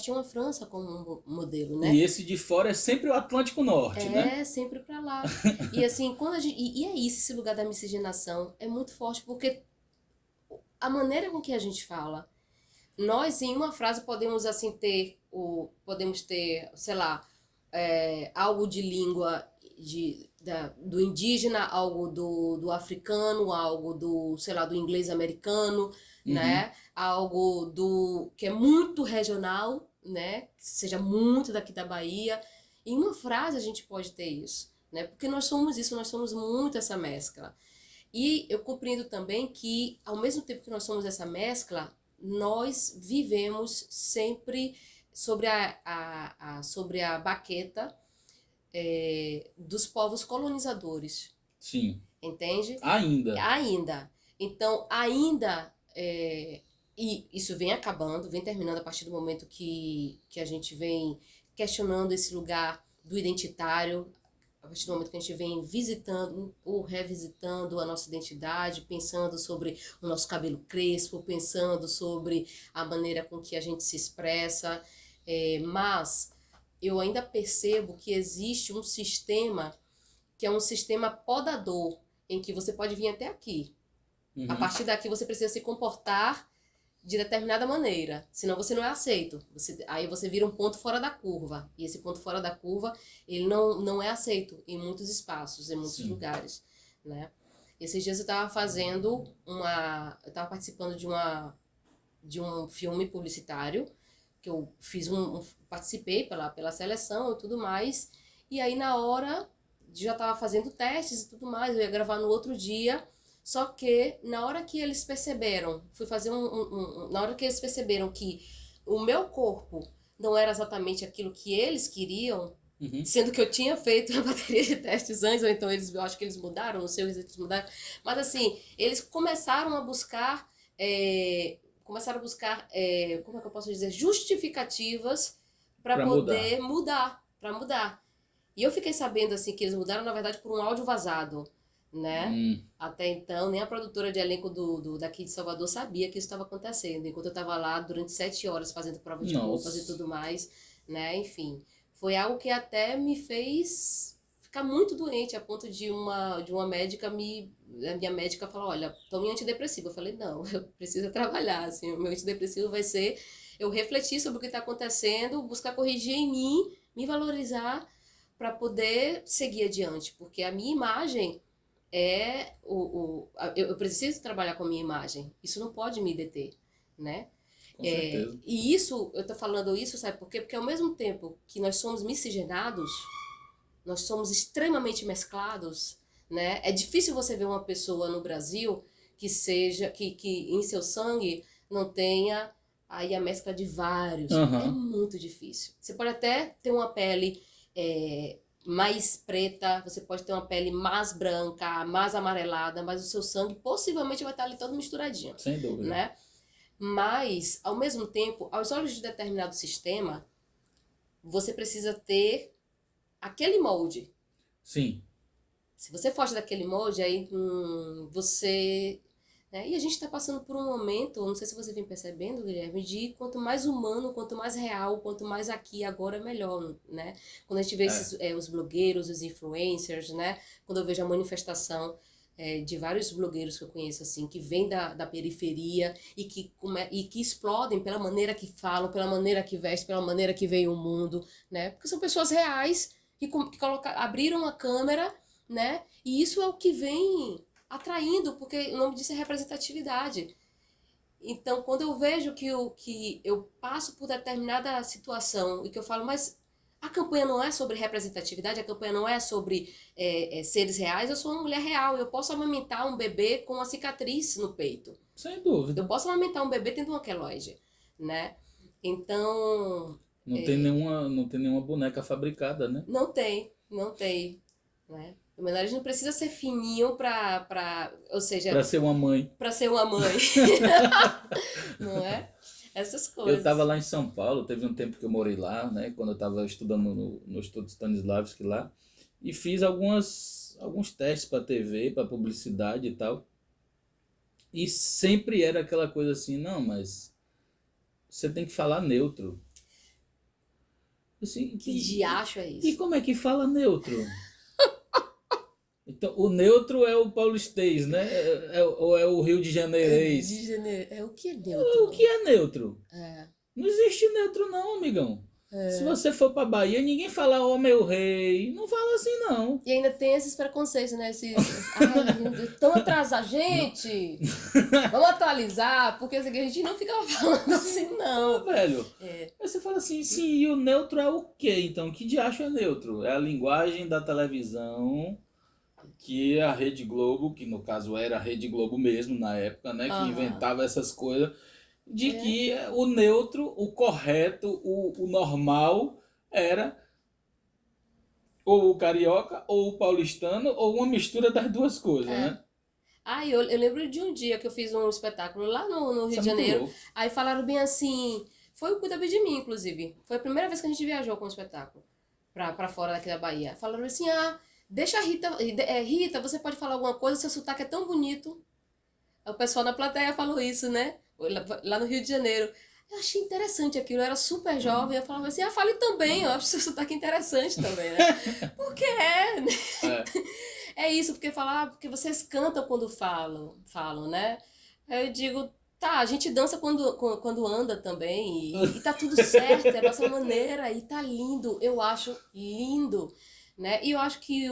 tinham a França como modelo, né? E esse de fora é sempre o Atlântico Norte, né? É, sempre pra lá. E assim, quando a gente, e é isso, esse lugar da miscigenação é muito forte, porque a maneira com que a gente fala, nós em uma frase podemos assim podemos ter, sei lá, algo de língua do indígena, algo do africano, algo sei lá, do inglês americano, né? Algo que é muito regional, né? Que seja muito daqui da Bahia. Em uma frase a gente pode ter isso, né? Porque nós somos isso, nós somos muito essa mescla. E eu compreendo também que, ao mesmo tempo que nós somos essa mescla, nós vivemos sempre sobre sobre a baqueta dos povos colonizadores. Sim. Entende? Ainda. Ainda. Então, ainda... e isso vem acabando, vem terminando a partir do momento que a gente vem questionando esse lugar do identitário, a partir do momento que a gente vem visitando ou revisitando a nossa identidade, pensando sobre o nosso cabelo crespo, pensando sobre a maneira com que a gente se expressa, mas eu ainda percebo que existe um sistema que é um sistema podador, em que você pode vir até aqui. A partir daqui você precisa se comportar de determinada maneira, senão você não é aceito. Aí você vira um ponto fora da curva. E esse ponto fora da curva, ele não é aceito em muitos espaços, em muitos lugares, né? Esses dias eu estava participando de um filme publicitário, que eu participei pela seleção e tudo mais, e aí na hora já estava fazendo testes e tudo mais, eu ia gravar no outro dia. Só que na hora que eles perceberam, na hora que eles perceberam que o meu corpo não era exatamente aquilo que eles queriam, Sendo que eu tinha feito uma bateria de testes antes, ou então eu acho que eles mudaram, não sei se eles mudaram. Mas assim, eles começaram a buscar, como é que eu posso dizer, justificativas para Pra mudar. poder mudar, para mudar. E eu fiquei sabendo assim que eles mudaram, na verdade, por um áudio vazado, né? Hum, Até então, nem a produtora de elenco daqui de Salvador sabia que isso estava acontecendo. Enquanto eu estava lá durante 7 horas fazendo prova de roupas e nossa. tudo mais, né? Enfim, foi algo que até me fez ficar muito doente, a ponto de uma médica a minha médica falar, olha, tome antidepressivo. Eu falei, não, eu preciso trabalhar, assim, o meu antidepressivo vai ser eu refletir sobre o que está acontecendo, buscar corrigir em mim, me valorizar para poder seguir adiante, porque a minha imagem eu preciso trabalhar com a minha imagem. Isso não pode me deter, né? Com certeza. E isso, eu tô falando isso, sabe por quê? Porque ao mesmo tempo que nós somos miscigenados, nós somos extremamente mesclados, né? É difícil você ver uma pessoa no Brasil que em seu sangue não tenha aí a mescla de vários. É Aham. muito difícil. Você pode até ter uma pele mais preta, você pode ter uma pele mais branca, mais amarelada, mas o seu sangue possivelmente vai estar ali todo misturadinho, Sem dúvida. né? Mas, ao mesmo tempo, aos olhos de determinado sistema, você precisa ter aquele molde. Sim. Se você foge daquele molde, aí você. Né? E a gente está passando por um momento, não sei se você vem percebendo, Guilherme, de quanto mais humano, quanto mais real, quanto mais aqui agora, melhor, né? Quando a gente vê É. os blogueiros, os influencers, né? Quando eu vejo a manifestação de vários blogueiros que eu conheço, assim, que vêm da periferia e que explodem pela maneira que falam, pela maneira que vestem, pela maneira que veem o mundo, né? Porque são pessoas reais que abriram a câmera, né? E isso é o que vem atraindo, porque o nome disso é representatividade. Então, quando eu vejo que eu passo por determinada situação e que eu falo, mas a campanha não é sobre representatividade, a campanha não é sobre seres reais, eu sou uma mulher real, eu posso amamentar um bebê com uma cicatriz no peito. Sem Eu dúvida. posso amamentar um bebê tendo uma queloide, né? Então, Não tem nenhuma boneca fabricada, né? não tem, não tem, né? O menor não precisa ser fininho ou Pra seja, ser uma mãe. para ser uma mãe, não é? Essas Eu tava coisas. lá em São Paulo, teve um tempo que eu morei lá, né? Quando eu tava estudando no Instituto Stanislavski lá. E fiz alguns testes pra TV, pra publicidade e tal. E sempre era aquela coisa assim, não, mas você tem que falar neutro. Assim, Que diacho é e isso? como é que fala neutro? Então, o neutro é o paulistês, né? Ou é o Rio de De Janeirês. janeiro. O que é O que neutro? é neutro? É, Não existe neutro não, amigão. Se é. você for pra Bahia, ninguém fala ó meu rei. Não fala assim não. E ainda tem esses preconceitos, né? Ai, meu Deus, tão atrasado. Gente, vamos atualizar, porque isso aqui a gente não fica falando assim, Ah, não. velho. É, Aí você fala assim, sim, e o neutro é o quê então? Que diacho é neutro? É a linguagem da televisão que a Rede Globo, que no caso era a Rede Globo mesmo na época, né, que aham. inventava essas coisas, de É, que o neutro, o correto, o normal era ou o carioca, ou o paulistano, ou uma mistura das duas coisas, é. né? Ah, eu lembro de um dia que eu fiz um espetáculo lá no Rio Isso é de muito Janeiro. louco. Aí falaram bem assim. Foi o Cuida Bem de Mim, inclusive. Foi a primeira vez que a gente viajou com o espetáculo pra fora daqui da Bahia. Falaram assim: ah, deixa a Rita. Rita, você pode falar alguma coisa, seu sotaque é tão bonito. Aí o pessoal na plateia falou isso, né? Lá no Rio de Janeiro. Eu achei interessante aquilo, eu era super jovem. Eu falava assim: ah, fale também, eu acho seu sotaque interessante também, né? Porque né? É, É isso, porque vocês cantam quando falam, né? Aí eu digo, tá, a gente dança quando anda também, e tá tudo certo, é a nossa maneira, e tá lindo, eu acho lindo, né? E eu acho que,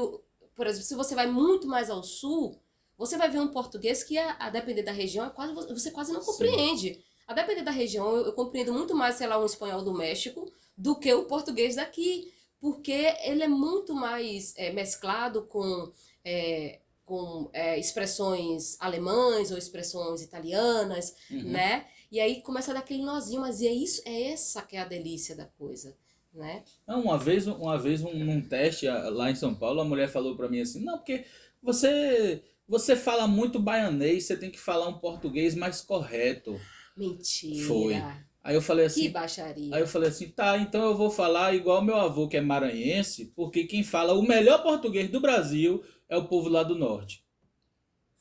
por exemplo, se você vai muito mais ao sul, você vai ver um português que, a depender da região, você quase não sim. compreende. A depender da região, eu compreendo muito mais, sei lá, um espanhol do México do que o português daqui, porque ele é muito mais mesclado com expressões alemães ou expressões italianas, Uhum. né? E aí começa a dar aquele nozinho, mas é isso, é essa que é a delícia da coisa, né? Não, num teste lá em São Paulo, a mulher falou pra mim assim, não, porque você fala muito baianês, você tem que falar um português mais correto. Foi. Mentira. Aí eu falei Que assim, aí eu baixaria. falei assim, tá, então eu vou falar igual meu avô que é maranhense, porque quem fala o melhor português do Brasil é o povo lá do norte.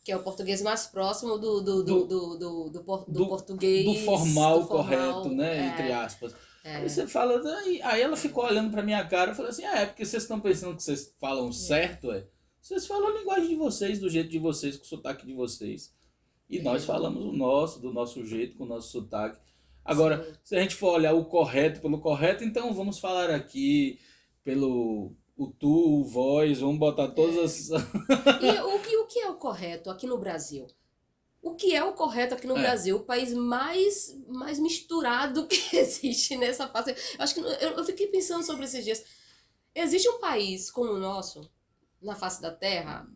Que é o português mais próximo Do, do do, do português, do formal correto, formal. né, entre É, aspas. Aí é, você fala, aí ela ficou olhando pra minha cara, eu falei assim, é porque vocês estão pensando que vocês falam certo, é? Vocês falam a linguagem de vocês, do jeito de vocês, com o sotaque de vocês. E nós é, falamos o nosso, do nosso jeito, com o nosso sotaque. Agora, sim. se a gente for olhar o correto pelo correto, então vamos falar aqui pelo o tu, o vós, vamos botar todas as. E o que é o correto aqui no Brasil? O que é o correto aqui no É, Brasil? O país mais misturado que existe nessa fase. Eu acho que eu fiquei pensando sobre esses dias. Existe um país como o nosso, na face da Terra,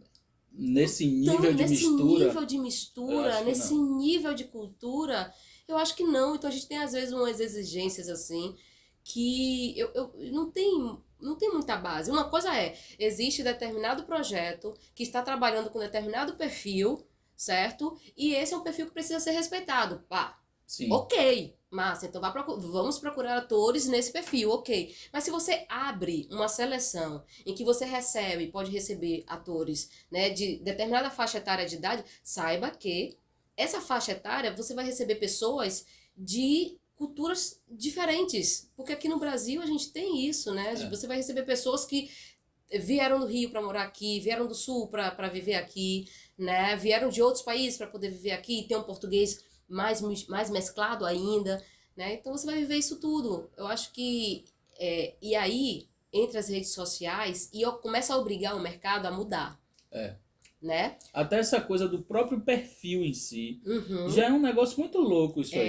nesse tão nível de nesse mistura, nível de eu mistura, acho que nesse não. nível de cultura? Eu acho que não. Então a gente tem às vezes umas exigências assim que eu não tem muita base. Uma coisa é, existe determinado projeto que está trabalhando com determinado perfil, certo? E esse é um perfil que precisa ser respeitado. Pá, Sim. ok, massa, então vamos procurar atores nesse perfil, ok. Mas se você abre uma seleção em que você recebe, pode receber atores, né, de determinada faixa etária de idade, saiba que essa faixa etária você vai receber pessoas de culturas diferentes. Porque aqui no Brasil a gente tem isso, né? É. Você vai receber pessoas que vieram do Rio para morar aqui, vieram do Sul para viver aqui, né? Vieram de outros países para poder viver aqui, tem um português mais mesclado ainda, né? Então você vai viver isso tudo. Eu acho que e aí entre as redes sociais e eu começo a obrigar o mercado a mudar, É. né? Até essa coisa do próprio perfil em si já Uhum. é um negócio muito louco isso aí.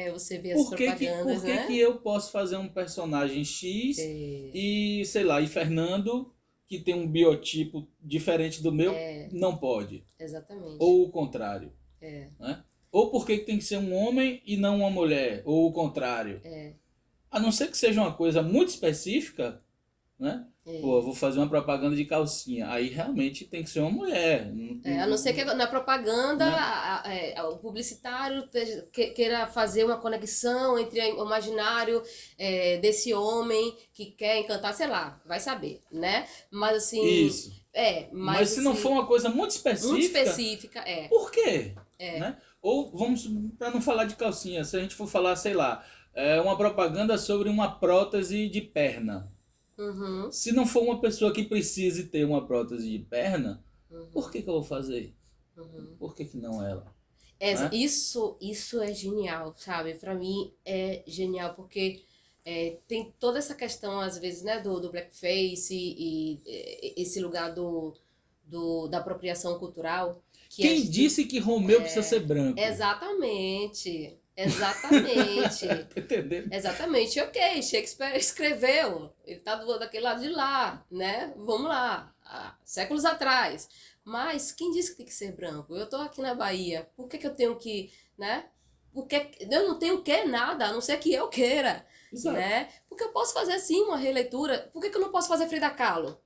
É, você vê as propagandas, Por que que né? eu posso fazer um personagem X É, e, sei lá, e Fernando, que tem um biotipo diferente do meu, não pode? exatamente. Ou o contrário, É, né? Ou por que que tem que ser um homem e não uma mulher? Ou o contrário? é, A não ser que seja uma coisa muito específica, né? Pô, eu é. vou fazer uma propaganda de calcinha. Aí realmente tem que ser uma mulher, A não ser que na propaganda né? o publicitário queira fazer uma conexão entre o imaginário desse homem que quer encantar, sei lá, vai saber, né? Mas assim, Isso. Mas mas se não for assim, uma coisa muito muito específica, específica, por quê? Né? Ou vamos, para não falar de calcinha, se a gente for falar, sei lá, uma propaganda sobre uma prótese de perna. uhum, Se não for uma pessoa que precise ter uma prótese de perna, por uhum, que que eu vou fazer? uhum. Por que que não ela? Né? Isso é genial, sabe? Pra mim é genial, porque tem toda essa questão, às vezes, né, do blackface esse lugar da apropriação cultural, que Quem disse que Romeu precisa ser branco? exatamente, exatamente, Tá entendendo? exatamente, ok, Shakespeare escreveu, ele tá daquele lado de lá, né? Vamos lá, séculos atrás. Mas quem disse que tem que ser branco? Eu tô aqui na Bahia, por que que eu tenho que, né? Porque eu não tenho que nada, a não ser que eu queira, Exato. né? Porque eu posso fazer sim uma releitura. Por que que eu não posso fazer Frida Kahlo?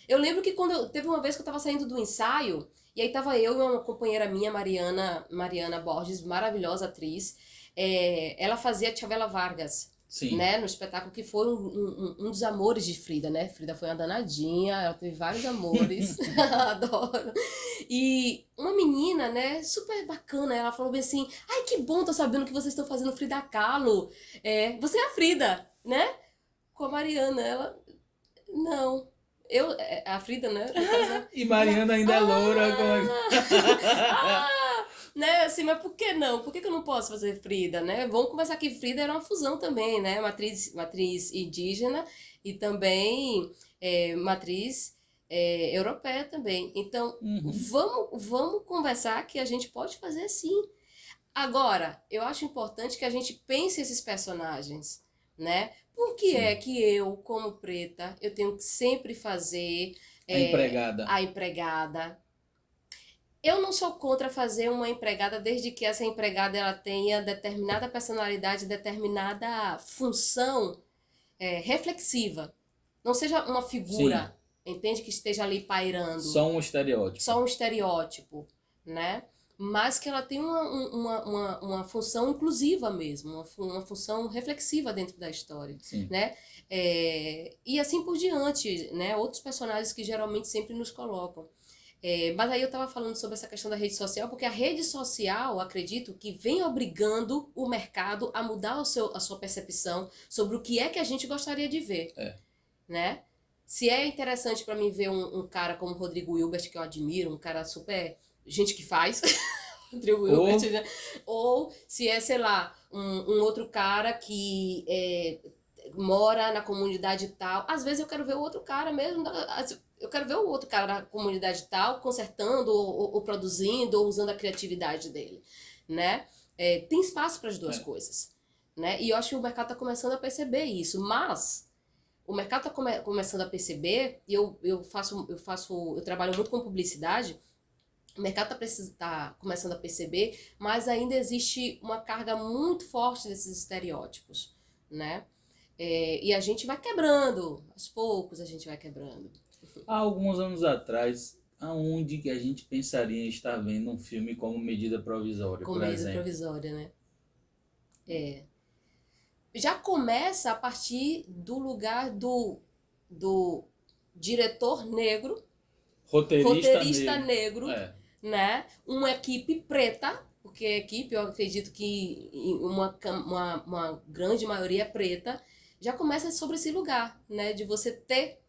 Eu lembro que teve uma vez que eu tava saindo do ensaio, e aí tava eu e uma companheira minha, Mariana Borges, maravilhosa atriz. Ela fazia Chavela Vargas, Sim. né, no espetáculo que foi um dos amores de Frida, né? Frida foi uma danadinha, ela teve vários amores, adoro. E uma menina, né, super bacana, ela falou bem assim: ai, que bom, tô sabendo que vocês estão fazendo Frida Kahlo. Você é a Frida, né? Com a Mariana, ela. Não. A Frida, né? No caso, né? E Ela. Mariana ainda é loura. Né? Assim, mas por que não? Por que que eu não posso fazer Frida, né? Vamos conversar que Frida era uma fusão também, né? Matriz indígena e também matriz europeia também. Então, Uhum. vamos conversar que a gente pode fazer sim. Agora, eu acho importante que a gente pense esses personagens, né? Por que é Sim. que eu, como preta, eu tenho que sempre fazer A empregada. a empregada? Eu não sou contra fazer uma empregada desde que essa empregada ela tenha determinada personalidade, determinada função reflexiva. Não seja uma figura, entende? Que esteja ali pairando. Só um estereótipo. Só um estereótipo, né? Mas que ela tem uma função inclusiva mesmo, uma função reflexiva dentro da história, Sim. né? E assim por diante, né? Outros personagens que geralmente sempre nos colocam. Mas aí eu estava falando sobre essa questão da rede social, porque a rede social, acredito, que vem obrigando o mercado a mudar a sua percepção sobre o que é que a gente gostaria de ver, né? Se é interessante para mim ver um cara como Rodrigo Hilbert, que eu admiro, um cara super... gente que faz... Rodrigo Hilbert, né? Ou se é, sei lá, um outro cara que mora na comunidade tal. Às vezes eu quero ver o outro cara mesmo... Eu quero ver o outro cara da comunidade tal consertando ou produzindo ou usando a criatividade dele, né? Tem espaço para as duas coisas, né? E eu acho que o mercado está começando a perceber isso, mas o mercado está começando a perceber, e eu trabalho muito com publicidade, o mercado tá começando a perceber, mas ainda existe uma carga muito forte desses estereótipos, né? E a gente vai quebrando, aos poucos a gente vai quebrando. Há alguns anos atrás, aonde que a gente pensaria em estar vendo um filme como Medida Provisória, por exemplo? Medida Provisória, né? Já começa a partir do lugar do diretor negro, roteirista negro, né? Uma equipe preta, porque a equipe, eu acredito que uma grande maioria é preta, já começa sobre esse lugar, né? De você ter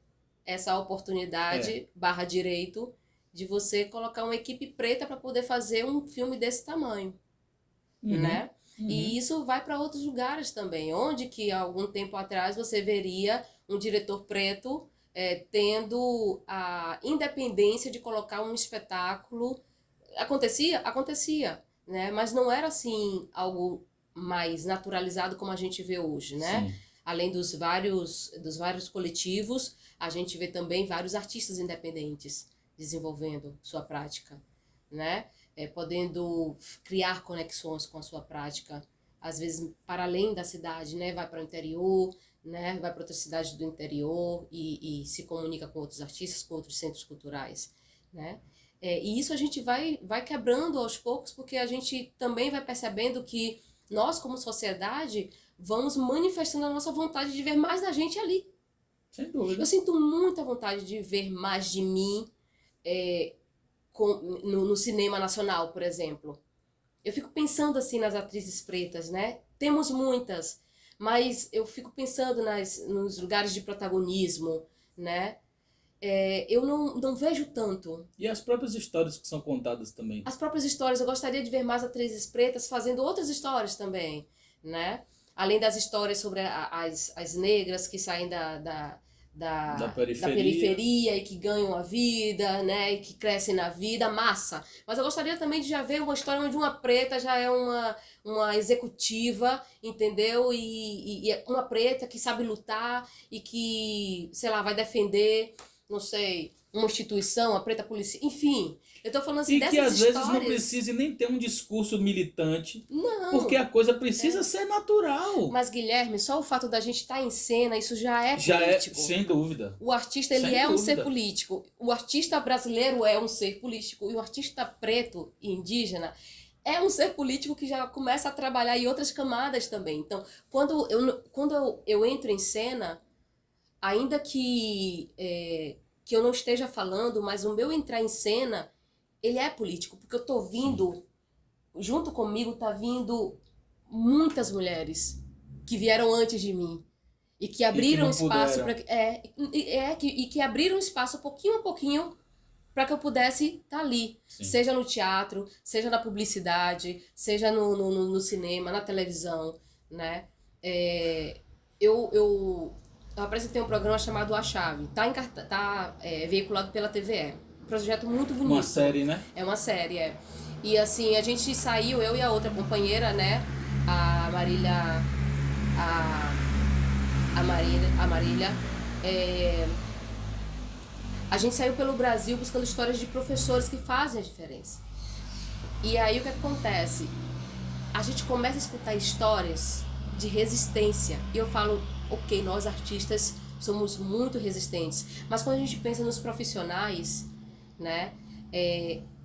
essa oportunidade, / direito, de você colocar uma equipe preta para poder fazer um filme desse tamanho, né? E isso vai para outros lugares também, onde que há algum tempo atrás você veria um diretor preto tendo a independência de colocar um espetáculo. Acontecia, né? Mas não era assim algo mais naturalizado como a gente vê hoje, né? Sim. Além dos vários coletivos, a gente vê também vários artistas independentes desenvolvendo sua prática, né? Podendo criar conexões com a sua prática, às vezes para além da cidade, né? Vai para o interior, né? Vai para outras cidades do interior e se comunica com outros artistas, com outros centros culturais, né? E isso a gente vai quebrando aos poucos, porque a gente também vai percebendo que nós, como sociedade, vamos manifestando a nossa vontade de ver mais da gente ali. Sem dúvida. Eu sinto muita vontade de ver mais de mim no cinema nacional, por exemplo. Eu fico pensando assim nas atrizes pretas, né? Temos muitas, mas eu fico pensando nos lugares de protagonismo, né? Eu não vejo tanto. E as próprias histórias que são contadas também. As próprias histórias, eu gostaria de ver mais atrizes pretas fazendo outras histórias também, né? Além das histórias sobre as negras que saem da periferia e que ganham a vida, né? E que crescem na vida, massa. Mas eu gostaria também de já ver uma história onde uma preta já é uma executiva, entendeu? E uma preta que sabe lutar e que, sei lá, vai defender, não sei, uma instituição, a preta polícia, enfim. Eu tô falando assim dessas histórias. E que às vezes não precise nem ter um discurso militante. Não. Porque a coisa precisa ser natural. Mas, Guilherme, só o fato da gente estar em cena, isso já é político. Sem dúvida. O artista, ele é um ser político. O artista brasileiro é um ser político. E o artista preto e indígena é um ser político que já começa a trabalhar em outras camadas também. Então, quando eu entro em cena, ainda que eu não esteja falando, mas o meu entrar em cena, ele é político, porque eu tô vindo, junto comigo tá vindo muitas mulheres que vieram antes de mim e que abriram espaço para que abriram espaço pouquinho a pouquinho para que eu pudesse estar ali, seja no teatro, seja na publicidade, seja no cinema, na televisão, né? Eu apresentei um programa chamado A Chave, tá veiculado pela TVE. Projeto muito bonito. Uma série, né? É uma série, E assim, a gente saiu, eu e a outra companheira, né? A Marília. A Marília. A gente saiu pelo Brasil buscando histórias de professores que fazem a diferença. E aí o que acontece? A gente começa a escutar histórias de resistência. E eu falo ok, nós artistas somos muito resistentes, mas quando a gente pensa nos profissionais, né,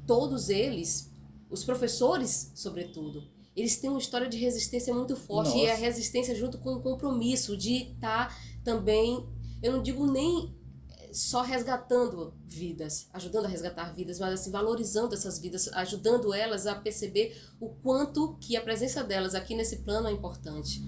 todos eles, os professores, sobretudo, eles têm uma história de resistência muito forte, e é a Nossa. resistência junto com o compromisso de estar também, eu não digo nem só resgatando vidas, ajudando a resgatar vidas, mas assim, valorizando essas vidas, ajudando elas a perceber o quanto que a presença delas aqui nesse plano é importante,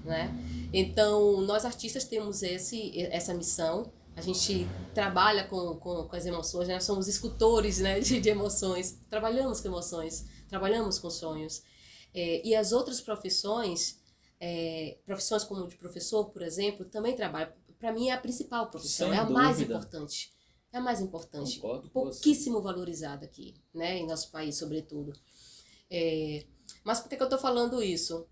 né? Então, nós artistas temos essa missão, a gente trabalha com as emoções, né? Nós somos escultores, né, de emoções, trabalhamos com emoções, trabalhamos com sonhos. E as outras profissões, profissões como de professor, por exemplo, também trabalham. Para mim é a principal profissão, Sem é a mais dúvida. importante. É a mais importante. Concordo com você. Pouquíssimo valorizada aqui, né, em nosso país, sobretudo. Mas por que eu estou falando isso?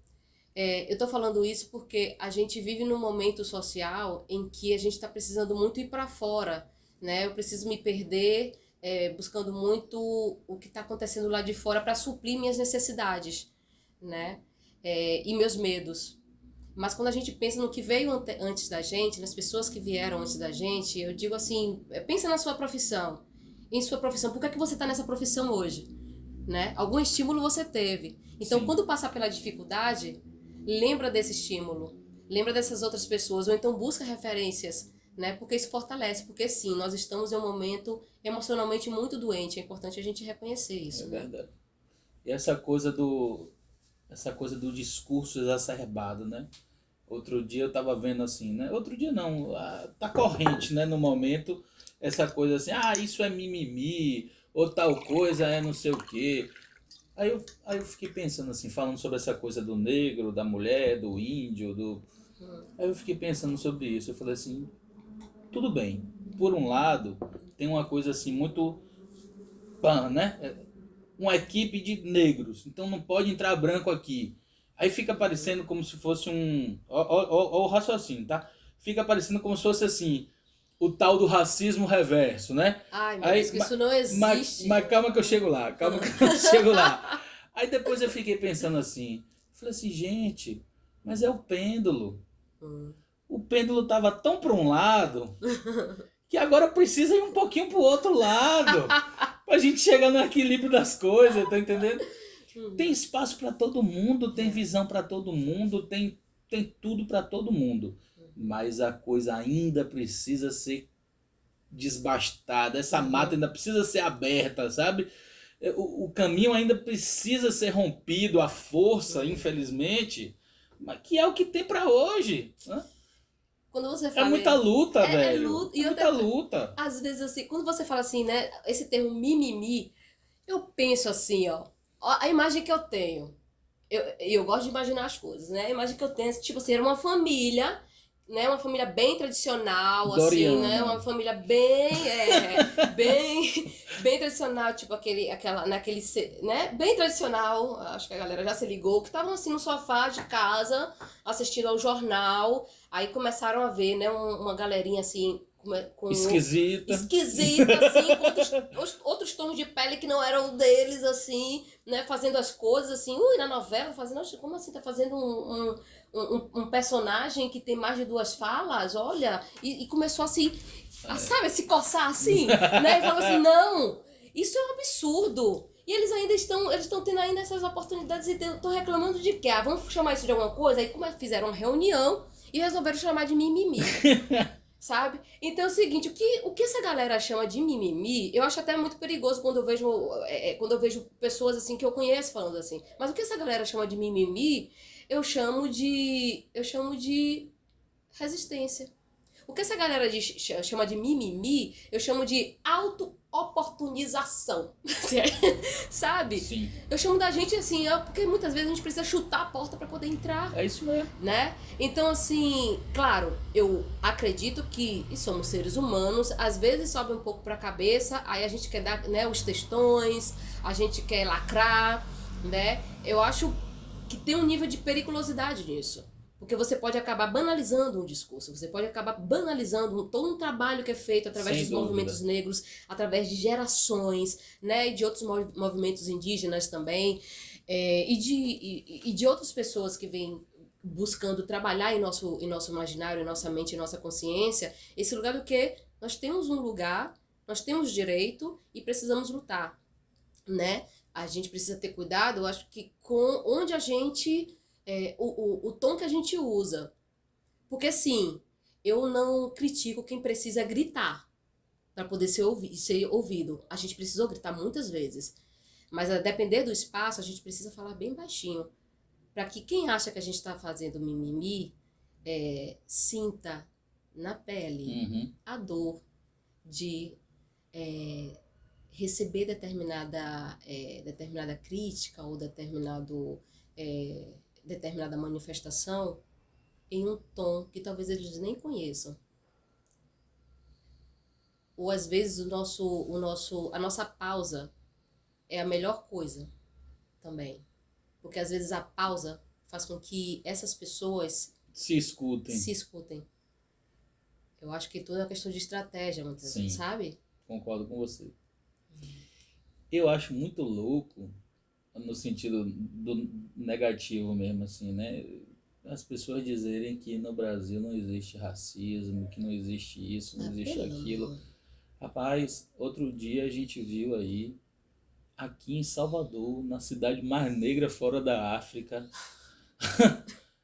Eu estou falando isso porque a gente vive num momento social em que a gente está precisando muito ir para fora, né? Eu preciso me perder buscando muito o que está acontecendo lá de fora para suprir minhas necessidades, né? E meus medos. Mas quando a gente pensa no que veio antes da gente, nas pessoas que vieram antes da gente, eu digo assim, pensa na sua profissão. Em sua profissão, por que é que você está nessa profissão hoje? Né? Algum estímulo você teve. Então, Sim. quando passar pela dificuldade, lembra desse estímulo, lembra dessas outras pessoas, ou então busca referências, né? Porque isso fortalece, porque sim, nós estamos em um momento emocionalmente muito doente, é importante a gente reconhecer isso, É né? verdade. E essa coisa do discurso exacerbado, né? Outro dia eu tava vendo assim, né? Outro dia não, tá corrente, né, no momento, essa coisa assim, isso é mimimi, ou tal coisa é não sei o quê. Aí eu fiquei pensando assim, falando sobre essa coisa do negro, da mulher, do índio, do... Aí eu fiquei pensando sobre isso, eu falei assim, tudo bem, por um lado, tem uma coisa assim muito pan, né? Uma equipe de negros, então não pode entrar branco aqui. Aí fica parecendo como se fosse um. Ó o raciocínio, tá? Fica parecendo como se fosse assim, o tal do racismo reverso, né? Ai, meu Deus, Aí, que isso não existe. mas calma que eu chego lá, calma que eu chego lá. Aí depois eu fiquei pensando assim, falei assim, gente, mas é o pêndulo. O pêndulo tava tão para um lado que agora precisa ir um pouquinho pro outro lado. Pra gente chegar no equilíbrio das coisas, tá entendendo? Tem espaço para todo mundo, tem visão para todo mundo, tem tudo para todo mundo. Mas a coisa ainda precisa ser desbastada, essa mata ainda precisa ser aberta, sabe? O caminho ainda precisa ser rompido, a força, infelizmente, mas que é o que tem para hoje. Né? Quando você É fala. muita luta, velho. Luta. É E muita luta. às vezes, assim, quando você fala assim, né? Esse termo mimimi, eu penso assim, ó, a imagem que eu tenho. Eu gosto de imaginar as coisas, né? A imagem que eu tenho, tipo assim, era uma família, né? Uma família bem tradicional, assim, né? Doriana. Uma família bem tradicional, tipo né? Bem tradicional, acho que a galera já se ligou, que estavam assim no sofá de casa, assistindo ao jornal, aí começaram a ver, né? Uma galerinha assim, com Esquisita. esquisita, assim, com outros tons de pele que não eram deles, assim, né, fazendo as coisas, assim, na novela, fazendo, como assim, tá fazendo um personagem que tem mais de duas falas, olha, e começou assim, sabe, a se coçar assim, né, e falou assim, não, isso é um absurdo. E eles estão tendo ainda essas oportunidades e estão reclamando de quê? Vamos chamar isso de alguma coisa? Aí fizeram uma reunião e resolveram chamar de mimimi. Sabe? Então é o seguinte, o que essa galera chama de mimimi, eu acho até muito perigoso quando eu vejo pessoas assim que eu conheço falando assim. Mas o que essa galera chama de mimimi, eu chamo de resistência. O que essa galera chama de mimimi, eu chamo de auto-oportunização. Sabe? Sim. Eu chamo da gente assim, porque muitas vezes a gente precisa chutar a porta para poder entrar. É isso mesmo. Né? Então, assim, claro, eu acredito que somos seres humanos, às vezes sobe um pouco pra cabeça, aí a gente quer dar, né, os textões, a gente quer lacrar, né? Eu acho que tem um nível de periculosidade nisso. Porque você pode acabar banalizando um discurso, você pode acabar banalizando todo um trabalho que é feito através Sem dos dúvida. movimentos negros, através de gerações, né, e de outros movimentos indígenas também, e de outras pessoas que vêm buscando trabalhar em nosso imaginário, em nossa mente, em nossa consciência, esse lugar do que nós temos um lugar, nós temos direito e precisamos lutar, né? A gente precisa ter cuidado, eu acho que com onde a gente, o tom que a gente usa. Porque sim, eu não critico quem precisa gritar para poder ser ouvido. A gente precisou gritar muitas vezes. Mas a depender do espaço, a gente precisa falar bem baixinho. Para que quem acha que a gente está fazendo mimimi sinta na pele Uhum. a dor de receber determinada crítica ou determinada manifestação em um tom que talvez eles nem conheçam. Ou às vezes a nossa pausa é a melhor coisa também. Porque às vezes a pausa faz com que essas pessoas Se escutem. se escutem. Eu acho que tudo é uma questão de estratégia, muitas Sim. vezes, sabe? Concordo com você. Eu acho muito louco, no sentido do negativo mesmo, assim, né? As pessoas dizerem que no Brasil não existe racismo, que não existe isso, não existe Pelo aquilo. amor. Rapaz, outro dia a gente viu aí, aqui em Salvador, na cidade mais negra fora da África,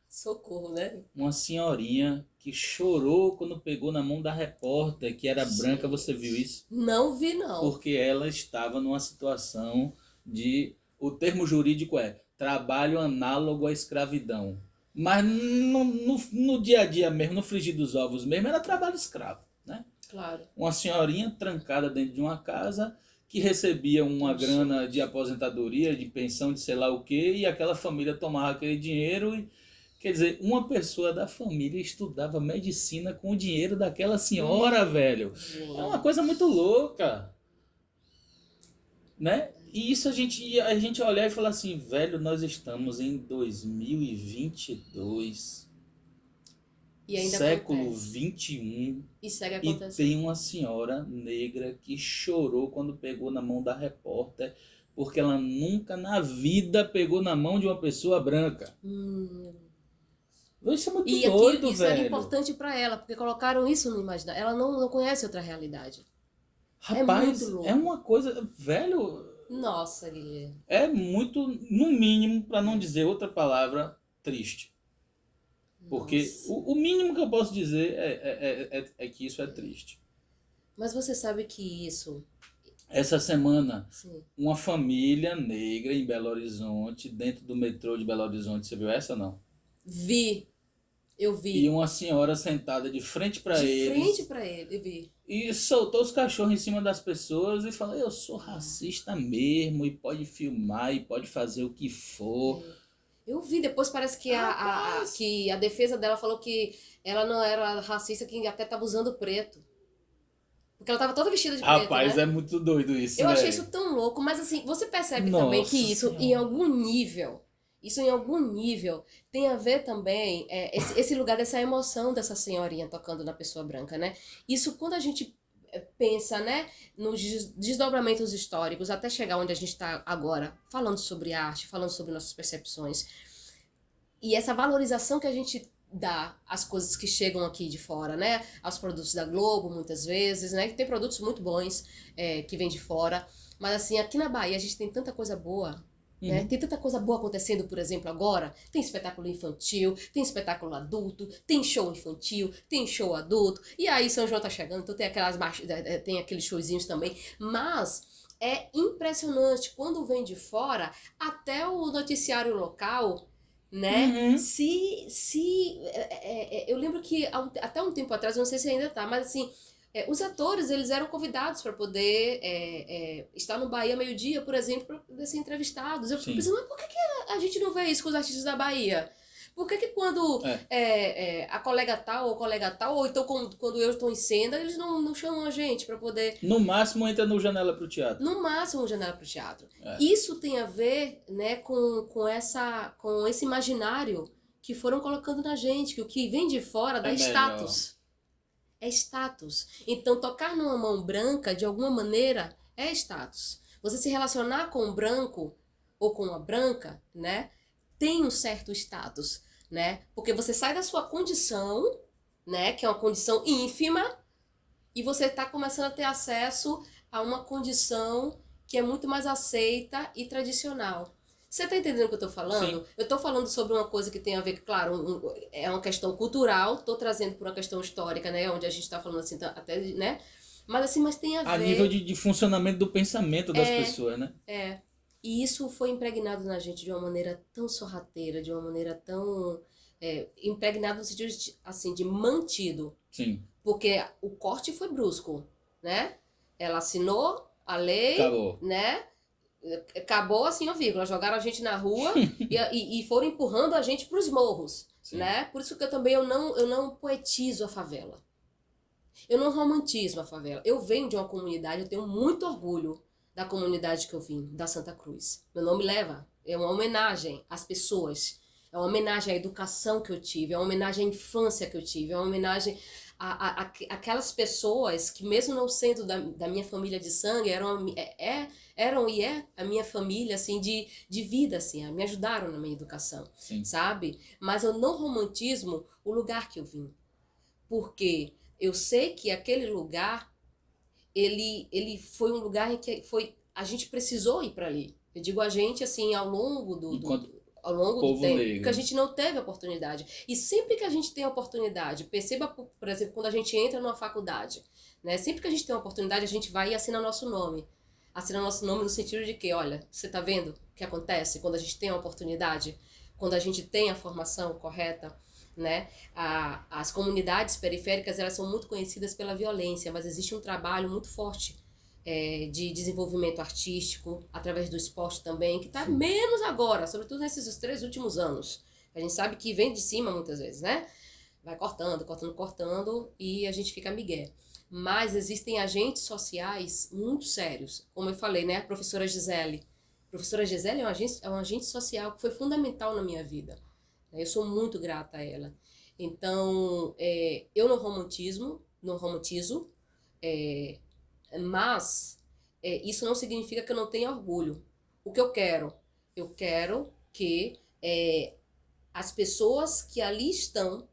Socorro, né? uma senhorinha que chorou quando pegou na mão da repórter, que era branca. Gente. Você viu isso? Não vi, não. Porque ela estava numa situação de... O termo jurídico é trabalho análogo à escravidão. Mas no dia a dia mesmo, no frigir dos ovos mesmo, era trabalho escravo, né? Claro. Uma senhorinha trancada dentro de uma casa que recebia uma grana de aposentadoria, de pensão, de sei lá o quê, e aquela família tomava aquele dinheiro e... Quer dizer, uma pessoa da família estudava medicina com o dinheiro daquela senhora, velho. É uma coisa muito louca, né? E isso a gente olhar e falar assim, velho, nós estamos em 2022, E ainda século acontece. 21, E segue e acontecendo. tem uma senhora negra que chorou quando pegou na mão da repórter, porque ela nunca na vida pegou na mão de uma pessoa branca. Isso é muito E doido, aqui, isso era velho. importante pra ela, porque colocaram isso no imaginário. Ela não conhece outra realidade. Rapaz, muito louco. é uma coisa, velho, Nossa, Guilherme. é muito, no mínimo, para não dizer outra palavra, triste. Porque Nossa. o mínimo que eu posso dizer é que isso é triste. Mas você sabe que isso... Essa semana, Sim. uma família negra em Belo Horizonte, dentro do metrô de Belo Horizonte, você viu essa ou não? Vi. Eu vi. E uma senhora sentada de frente para De eles. frente pra ele, eu vi. E soltou os cachorros em cima das pessoas e falou, eu sou racista mesmo, e pode filmar, e pode fazer o que for. Eu vi, depois parece que que a defesa dela falou que ela não era racista, que até tava usando preto. Porque ela tava toda vestida de preto, Rapaz, né? é muito doido isso, Eu né? achei isso tão louco, mas assim, você percebe Nossa também que isso Senhora. em algum nível, tem a ver também, esse lugar dessa emoção dessa senhorinha tocando na pessoa branca, né? Isso quando a gente pensa, né, nos desdobramentos históricos, até chegar onde a gente está agora, falando sobre arte, falando sobre nossas percepções, e essa valorização que a gente dá às coisas que chegam aqui de fora, né? Aos produtos da Globo, muitas vezes, né? Que tem produtos muito bons que vêm de fora. Mas assim, aqui na Bahia a gente tem tanta coisa boa, né? Tem tanta coisa boa acontecendo, por exemplo, agora. Tem espetáculo infantil, tem espetáculo adulto, tem show infantil, tem show adulto. E aí São João tá chegando, então tem aqueles showzinhos também. Mas é impressionante, quando vem de fora, até o noticiário local, né? Eu lembro que até um tempo atrás, eu não sei se ainda tá, mas assim, os atores, eles eram convidados para poder estar no Bahia meio-dia, por exemplo, para poder ser entrevistados. Eu fico Sim. pensando, mas por que a gente não vê isso com os artistas da Bahia? Por que quando a colega tal ou então quando eu estou em cena, eles não chamam a gente para poder... No máximo entra no Janela pro Teatro. No máximo, janela para o teatro. Isso tem a ver, né, com esse imaginário que foram colocando na gente, que o que vem de fora dá status. É status. Então, tocar numa mão branca, de alguma maneira, é status. Você se relacionar com um branco ou com uma branca, né, tem um certo status. né? Porque você sai da sua condição, né, que é uma condição ínfima, e você está começando a ter acesso a uma condição que é muito mais aceita e tradicional. Você está entendendo o que eu estou Sim. falando? Eu estou falando sobre uma coisa que tem a ver, claro, é uma questão cultural, estou trazendo por uma questão histórica, né, onde a gente está falando assim, até, né, mas assim, mas tem a A nível ver, de funcionamento do pensamento das pessoas, né? é, e isso foi impregnado na gente de uma maneira tão sorrateira, de uma maneira tão, impregnado no sentido de, assim, de mantido, Sim. porque o corte foi brusco, né? Ela assinou a lei, Acabou. né? Acabou assim, ó, vírgula. Jogaram a gente na rua e foram empurrando a gente para os morros, Sim. né? Por isso que eu não poetizo a favela. Eu não romantizo a favela. Eu venho de uma comunidade, eu tenho muito orgulho da comunidade que eu vim, da Santa Cruz. Meu nome leva. É uma homenagem às pessoas. É uma homenagem à educação que eu tive, é uma homenagem à infância que eu tive, é uma homenagem aquelas pessoas que, mesmo não sendo da minha família de sangue, eram e é a minha família, assim, de vida, assim, me ajudaram na minha educação, Sim. sabe? Mas eu não romantismo o lugar que eu vim, porque eu sei que aquele lugar, ele foi um lugar em que a gente precisou ir para ali. Eu digo a gente, assim, Enquanto ao longo do povo tempo, porque a negro. gente não teve oportunidade. E sempre que a gente tem a oportunidade, perceba, por exemplo, quando a gente entra numa faculdade, né? Sempre que a gente tem uma oportunidade, a gente vai e assina nosso nome. Assina nosso nome no sentido de que, olha, você tá vendo o que acontece quando a gente tem a oportunidade, quando a gente tem a formação correta, né? As comunidades periféricas, elas são muito conhecidas pela violência, mas existe um trabalho muito forte, de desenvolvimento artístico, através do esporte também, que está Sim. menos agora, sobretudo nesses 3 últimos anos. A gente sabe que vem de cima muitas vezes, né? Vai cortando, cortando, cortando, e a gente fica migué. Mas existem agentes sociais muito sérios. Como eu falei, né? A professora Gisele. A professora Gisele é um agente social que foi fundamental na minha vida. Eu sou muito grata a ela. Então, eu não romantizo, é, mas isso não significa que eu não tenha orgulho. O que eu quero? Eu quero que as pessoas que ali estão,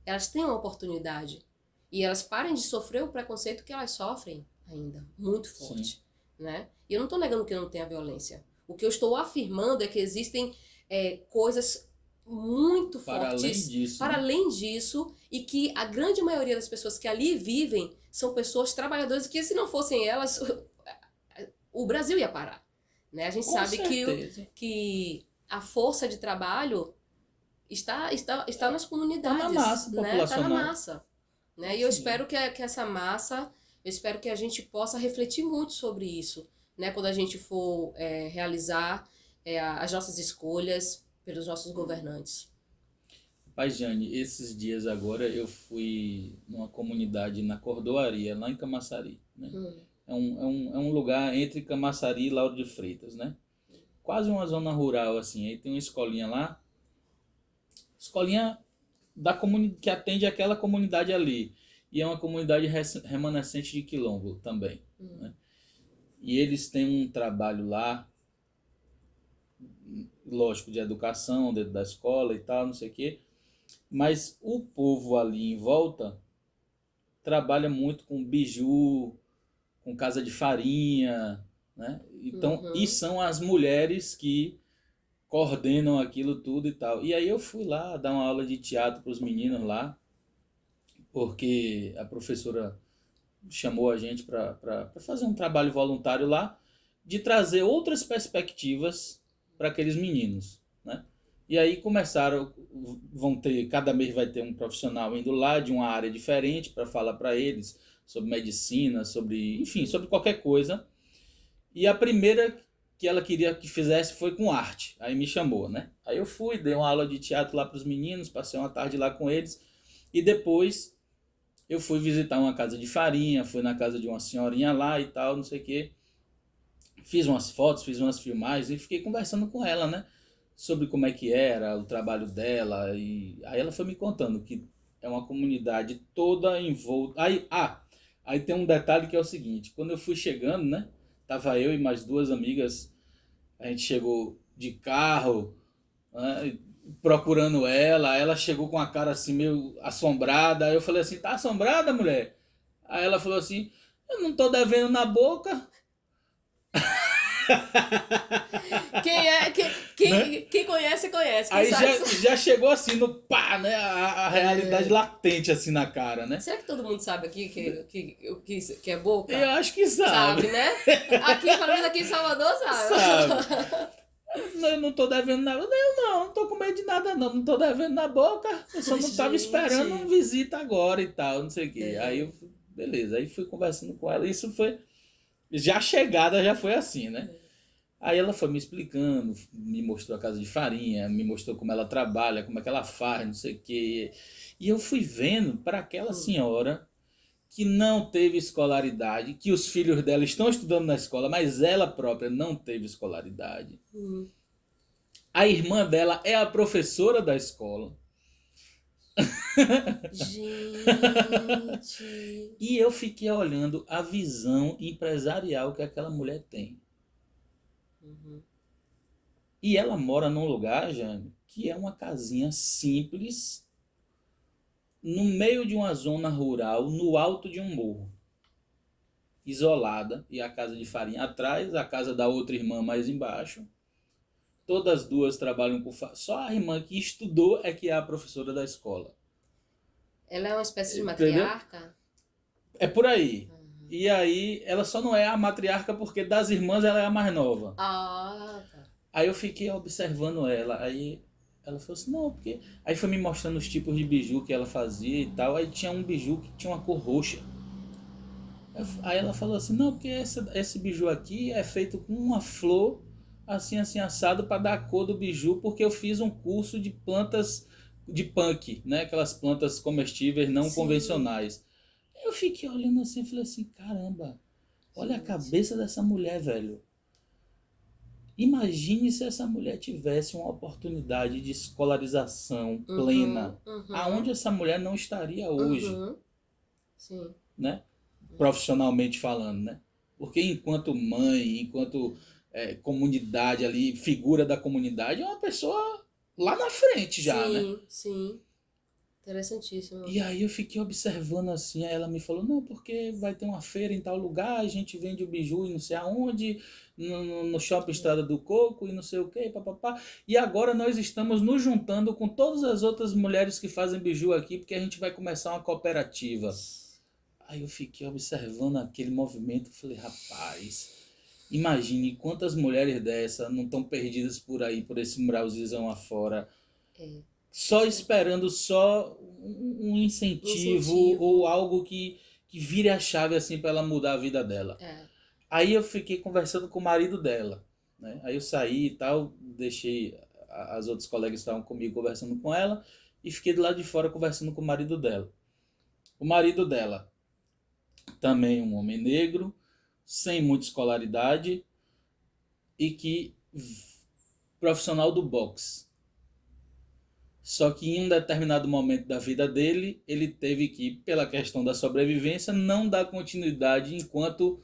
elas tenham uma oportunidade. E elas parem de sofrer o preconceito que elas sofrem ainda, muito Sim. forte. Né? E eu não estou negando que não tenha violência. O que eu estou afirmando é que existem coisas muito Para além fortes disso, para né? além disso, e que a grande maioria das pessoas que ali vivem são pessoas trabalhadoras que, se não fossem elas, o Brasil ia parar. Né? A gente Com sabe certeza. que a força de trabalho está nas Tá na comunidades, massa né? Está na populacional. massa. É Né? E eu isso mesmo. espero que essa massa, eu espero que a gente possa refletir muito sobre isso, né? Quando a gente for realizar as nossas escolhas pelos nossos governantes. Pai Jane, esses dias agora eu fui numa comunidade na Cordoaria, lá em Camaçari, né? Hum, É um lugar entre Camaçari e Lauro de Freitas, né? Quase uma zona rural, assim. Aí tem uma escolinha lá, escolinha que atende aquela comunidade ali. E é uma comunidade remanescente de Quilombo também, hum, né? E eles têm um trabalho lá, lógico, de educação dentro da escola e tal, não sei o quê. Mas o povo ali em volta trabalha muito com biju, com casa de farinha, né? Então, e uhum. são as mulheres que coordenam aquilo tudo e tal. E aí eu fui lá dar uma aula de teatro para os meninos lá, porque a professora chamou a gente para fazer um trabalho voluntário lá, de trazer outras perspectivas para aqueles meninos, né? E aí cada mês vai ter um profissional indo lá de uma área diferente para falar para eles sobre medicina, sobre, enfim, sobre qualquer coisa. E a primeira que ela queria que fizesse foi com arte. Aí me chamou, né? Aí eu fui, dei uma aula de teatro lá para os meninos, passei uma tarde lá com eles e depois eu fui visitar uma casa de farinha, fui na casa de uma senhorinha lá e tal, não sei o quê. Fiz umas fotos, fiz umas filmagens e fiquei conversando com ela, né? Sobre como é que era o trabalho dela. E aí ela foi me contando que é uma comunidade toda envolta. Aí tem um detalhe que é o seguinte: quando eu fui chegando, né? Tava eu e mais duas amigas, a gente chegou de carro, né? procurando ela chegou com a cara assim meio assombrada. Aí eu falei assim, tá assombrada, mulher? Aí ela falou assim, eu não tô devendo na boca, né? Quem conhece, conhece. Quem Aí sabe. já chegou assim no pá, né? A realidade É. latente assim na cara, né? Será que todo mundo sabe aqui que é Eu boca? acho que sabe, Sabe, né? Aqui, pelo menos aqui em Salvador, sabe. sabe? Eu não tô devendo nada. Eu não tô com medo de nada não. Não tô devendo na boca. Eu só não tava esperando uma Gente. visita agora e tal, não sei o quê. Aí É, eu, beleza. Aí fui conversando com ela. Isso foi, já a chegada já foi assim, né? Aí ela foi me explicando, me mostrou a casa de farinha, me mostrou como ela trabalha, como é que ela faz, não sei o quê. E eu fui vendo para aquela hum, senhora que não teve escolaridade, que os filhos dela estão estudando na escola, mas ela própria não teve escolaridade. hum. A irmã dela é a professora da escola. Gente. E eu fiquei olhando a visão empresarial que aquela mulher tem. Uhum. E ela mora num lugar, Jane, que é uma casinha simples, no meio de uma zona rural, no alto de um morro. Isolada, e a casa de farinha atrás, a casa da outra irmã mais embaixo. Todas as duas trabalham com só a irmã que estudou é que é a professora da escola. Ela é uma espécie de Entendeu? matriarca? É por aí. Uhum. E aí, ela só não é a matriarca porque das irmãs ela é a mais nova. Ah, tá. Aí eu fiquei observando ela. Aí ela falou assim: não, porque. Aí foi me mostrando os tipos de biju que ela fazia e tal. Aí tinha um biju que tinha uma cor roxa. Aí ela falou assim: não, porque esse biju aqui é feito com uma flor assim, assim, assado para dar a cor do biju, porque eu fiz um curso de plantas de punk, né? Aquelas plantas comestíveis não Sim. convencionais. Eu fiquei olhando assim e falei assim: caramba, olha a Gente. cabeça dessa mulher, velho. Imagine se essa mulher tivesse uma oportunidade de escolarização Uhum, plena. Aonde uhum, essa mulher não estaria hoje, uhum. Sim. né? Profissionalmente falando, né? Porque enquanto mãe, enquanto comunidade ali, figura da comunidade, é uma pessoa lá na frente já, né? Sim, sim. Interessantíssimo. E aí eu fiquei observando assim, aí ela me falou, não, porque vai ter uma feira em tal lugar, a gente vende o biju e não sei aonde, no shopping Estrada do Coco e não sei o que, papapá. E agora nós estamos nos juntando com todas as outras mulheres que fazem biju aqui, porque a gente vai começar uma cooperativa. Aí eu fiquei observando aquele movimento e falei, rapaz, imagine quantas mulheres dessa não estão perdidas por aí, por esse Brasilzão afora, É, com só certeza. esperando só um incentivo ou Incentivo. algo que vire a chave assim para ela mudar a vida dela. É. Aí eu fiquei conversando com o marido dela, né? Aí eu saí e tal, deixei as outras colegas que estavam comigo conversando com ela e fiquei do lado de fora conversando com o marido dela. O marido dela, também um homem negro, sem muita escolaridade e que profissional do boxe. Só que em um determinado momento da vida dele, ele teve que, pela questão da sobrevivência, não dar continuidade enquanto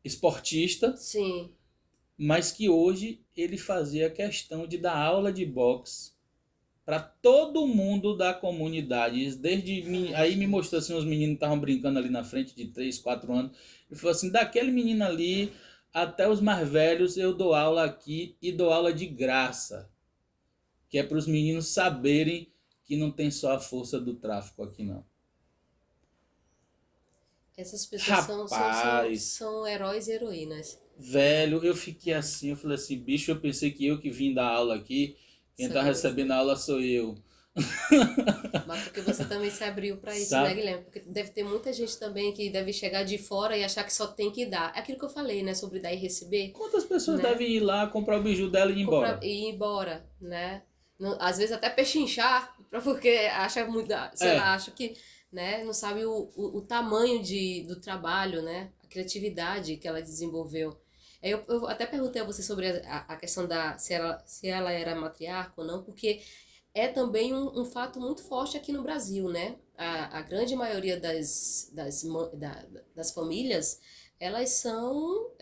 esportista, Sim. mas que hoje ele fazia questão de dar aula de boxe para todo mundo da comunidade. Desde Ai, aí me mostrou gente. assim, os meninos estavam brincando ali na frente de 3 4 anos. Ele falou assim: daquele menino ali até os mais velhos eu dou aula aqui e dou aula de graça, que é para os meninos saberem que não tem só a força do tráfico aqui não. Essas pessoas Rapaz, são heróis e heroínas, né? velho, eu fiquei assim, eu falei assim, bicho, eu pensei que eu que vim dar aula aqui, quem São tá eles, recebendo né? a aula sou eu. Mas porque você também se abriu para isso, né, Sabe? Guilherme? Porque deve ter muita gente também que deve chegar de fora e achar que só tem que dar. É aquilo que eu falei, né, sobre dar e receber, Quantas pessoas né? devem ir lá comprar o biju dela e ir Comprar embora? e ir embora, né? Às vezes até pechinchar, porque acha muito, sei lá, É, acho que, né, não sabe o tamanho do trabalho, né? A criatividade que ela desenvolveu. Eu até perguntei a você sobre a questão se ela era matriarca ou não, porque é também um fato muito forte aqui no Brasil, né? A grande maioria das famílias, elas são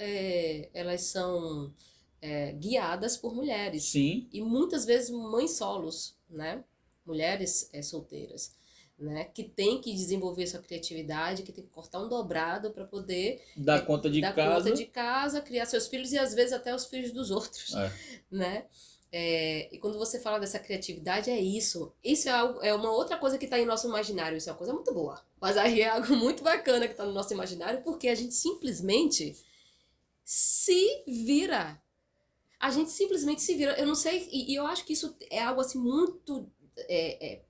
guiadas por mulheres. Sim, E muitas vezes mães solos, né? Mulheres solteiras, né? Que tem que desenvolver sua criatividade, que tem que cortar um dobrado para poder dá conta de dar conta casa. de casa, criar seus filhos e às vezes até os filhos dos outros, É, né? E quando você fala dessa criatividade, é isso. Isso é, algo, é uma outra coisa que está em nosso imaginário. Isso é uma coisa muito boa. Mas aí é algo muito bacana que está no nosso imaginário, porque a gente simplesmente se vira. A gente simplesmente se vira. Eu não sei, e eu acho que isso é algo assim muito.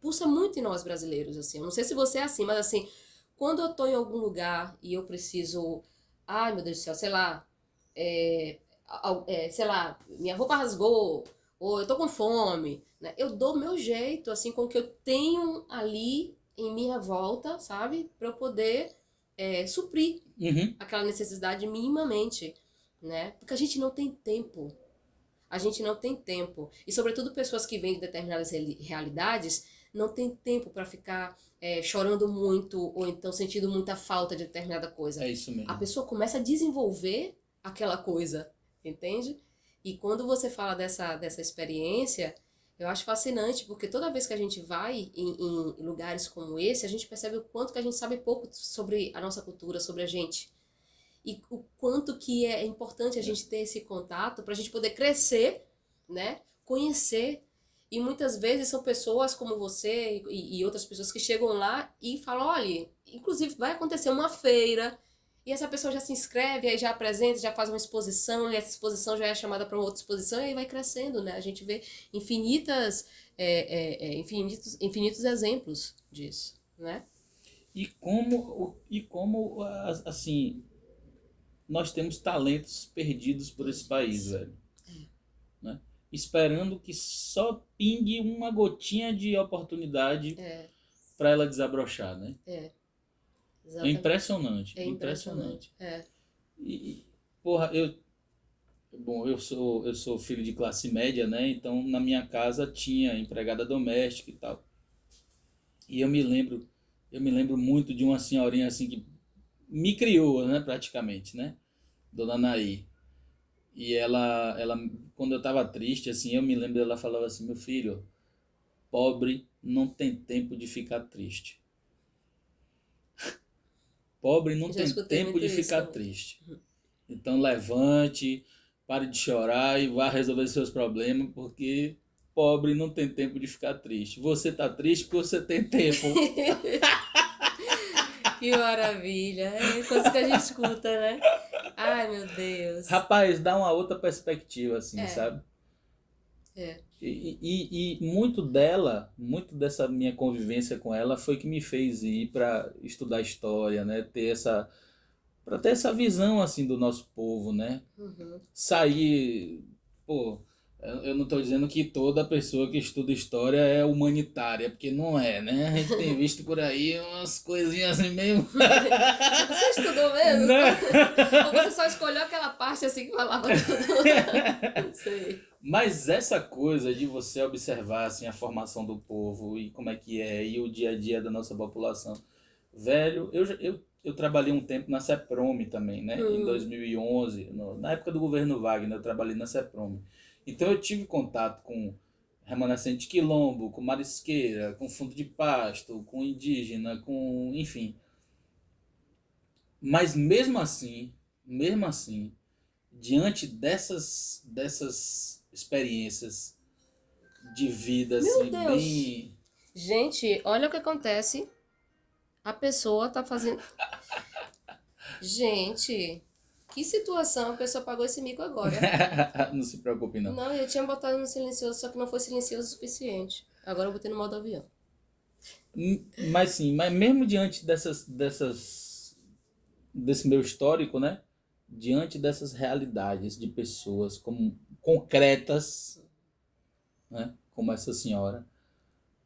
Pulsa muito em nós brasileiros, assim. Eu não sei se você é assim, mas assim, quando eu tô em algum lugar e eu preciso. Ai, meu Deus do céu, sei lá. Sei lá, minha roupa rasgou, ou eu tô com fome, né? Eu dou meu jeito, assim, com o que eu tenho ali em minha volta, sabe? Pra eu poder suprir uhum, aquela necessidade minimamente, né? Porque a gente não tem tempo. A gente não tem tempo. E, sobretudo, pessoas que vêm de determinadas realidades não tem tempo para ficar chorando muito ou então sentindo muita falta de determinada coisa. é isso A mesmo. pessoa começa a desenvolver aquela coisa, entende? E quando você fala dessa experiência, eu acho fascinante, porque toda vez que a gente vai em lugares como esse, a gente percebe o quanto que a gente sabe pouco sobre a nossa cultura, sobre a gente e o quanto que é importante a gente ter esse contato para a gente poder crescer, né? Conhecer. E muitas vezes são pessoas como você e outras pessoas que chegam lá e falam, olha, inclusive vai acontecer uma feira e essa pessoa já se inscreve, aí já apresenta, já faz uma exposição, e essa exposição já é chamada para uma outra exposição, e aí vai crescendo, né? A gente vê infinitos exemplos disso, né? Assim, nós temos talentos perdidos por esse país, Perdidos. velho, né? Esperando que só pingue uma gotinha de oportunidade É, para ela desabrochar, né? é, É exatamente. impressionante, É impressionante. impressionante. E, porra, eu sou filho de classe média, né? Então na minha casa tinha empregada doméstica e tal. E eu me lembro muito de uma senhorinha assim que me criou, né, praticamente, né? Dona Naí. E ela, quando eu tava triste, assim, eu me lembro dela falava assim, meu filho, pobre não tem tempo de ficar triste. Pobre não Já tem escutei tempo muito de isso ficar também. triste. Então levante, pare de chorar e vá resolver seus problemas, porque pobre não tem tempo de ficar triste. Você tá triste porque você tem tempo. Que maravilha. É coisa que a gente escuta, né? Ai, meu Deus. Rapaz, dá uma outra perspectiva, assim, É, sabe? é. E muito dessa minha convivência com ela foi que me fez ir para estudar história, né? Para ter essa visão assim do nosso povo, né? Uhum. Sair, pô, eu não estou dizendo que toda pessoa que estuda história é humanitária, porque não é, né? A gente tem visto por aí umas coisinhas assim meio, Você estudou mesmo? né? Ou você só escolheu aquela parte assim que falava tudo? Não sei. Mas essa coisa de você observar assim, a formação do povo e como é que é, e o dia a dia da nossa população. Velho, eu trabalhei um tempo na CEPROME também, né? Em Hum, 2011, na época do governo Wagner, eu trabalhei na CEPROME. Então eu tive contato com remanescente quilombo, com marisqueira, com fundo de pasto, com indígena, com, enfim. Mas mesmo assim, diante dessas experiências de vida meu assim Deus. bem. Gente, olha o que acontece. A pessoa tá fazendo. Gente, que situação. A pessoa pagou esse mico agora. Não se preocupe não. Não, eu tinha botado no silencioso, só que não foi silencioso o suficiente. Agora eu botei no modo avião. Mas sim, mas mesmo diante desse meu histórico, né? Diante dessas realidades de pessoas como concretas, né? Como essa senhora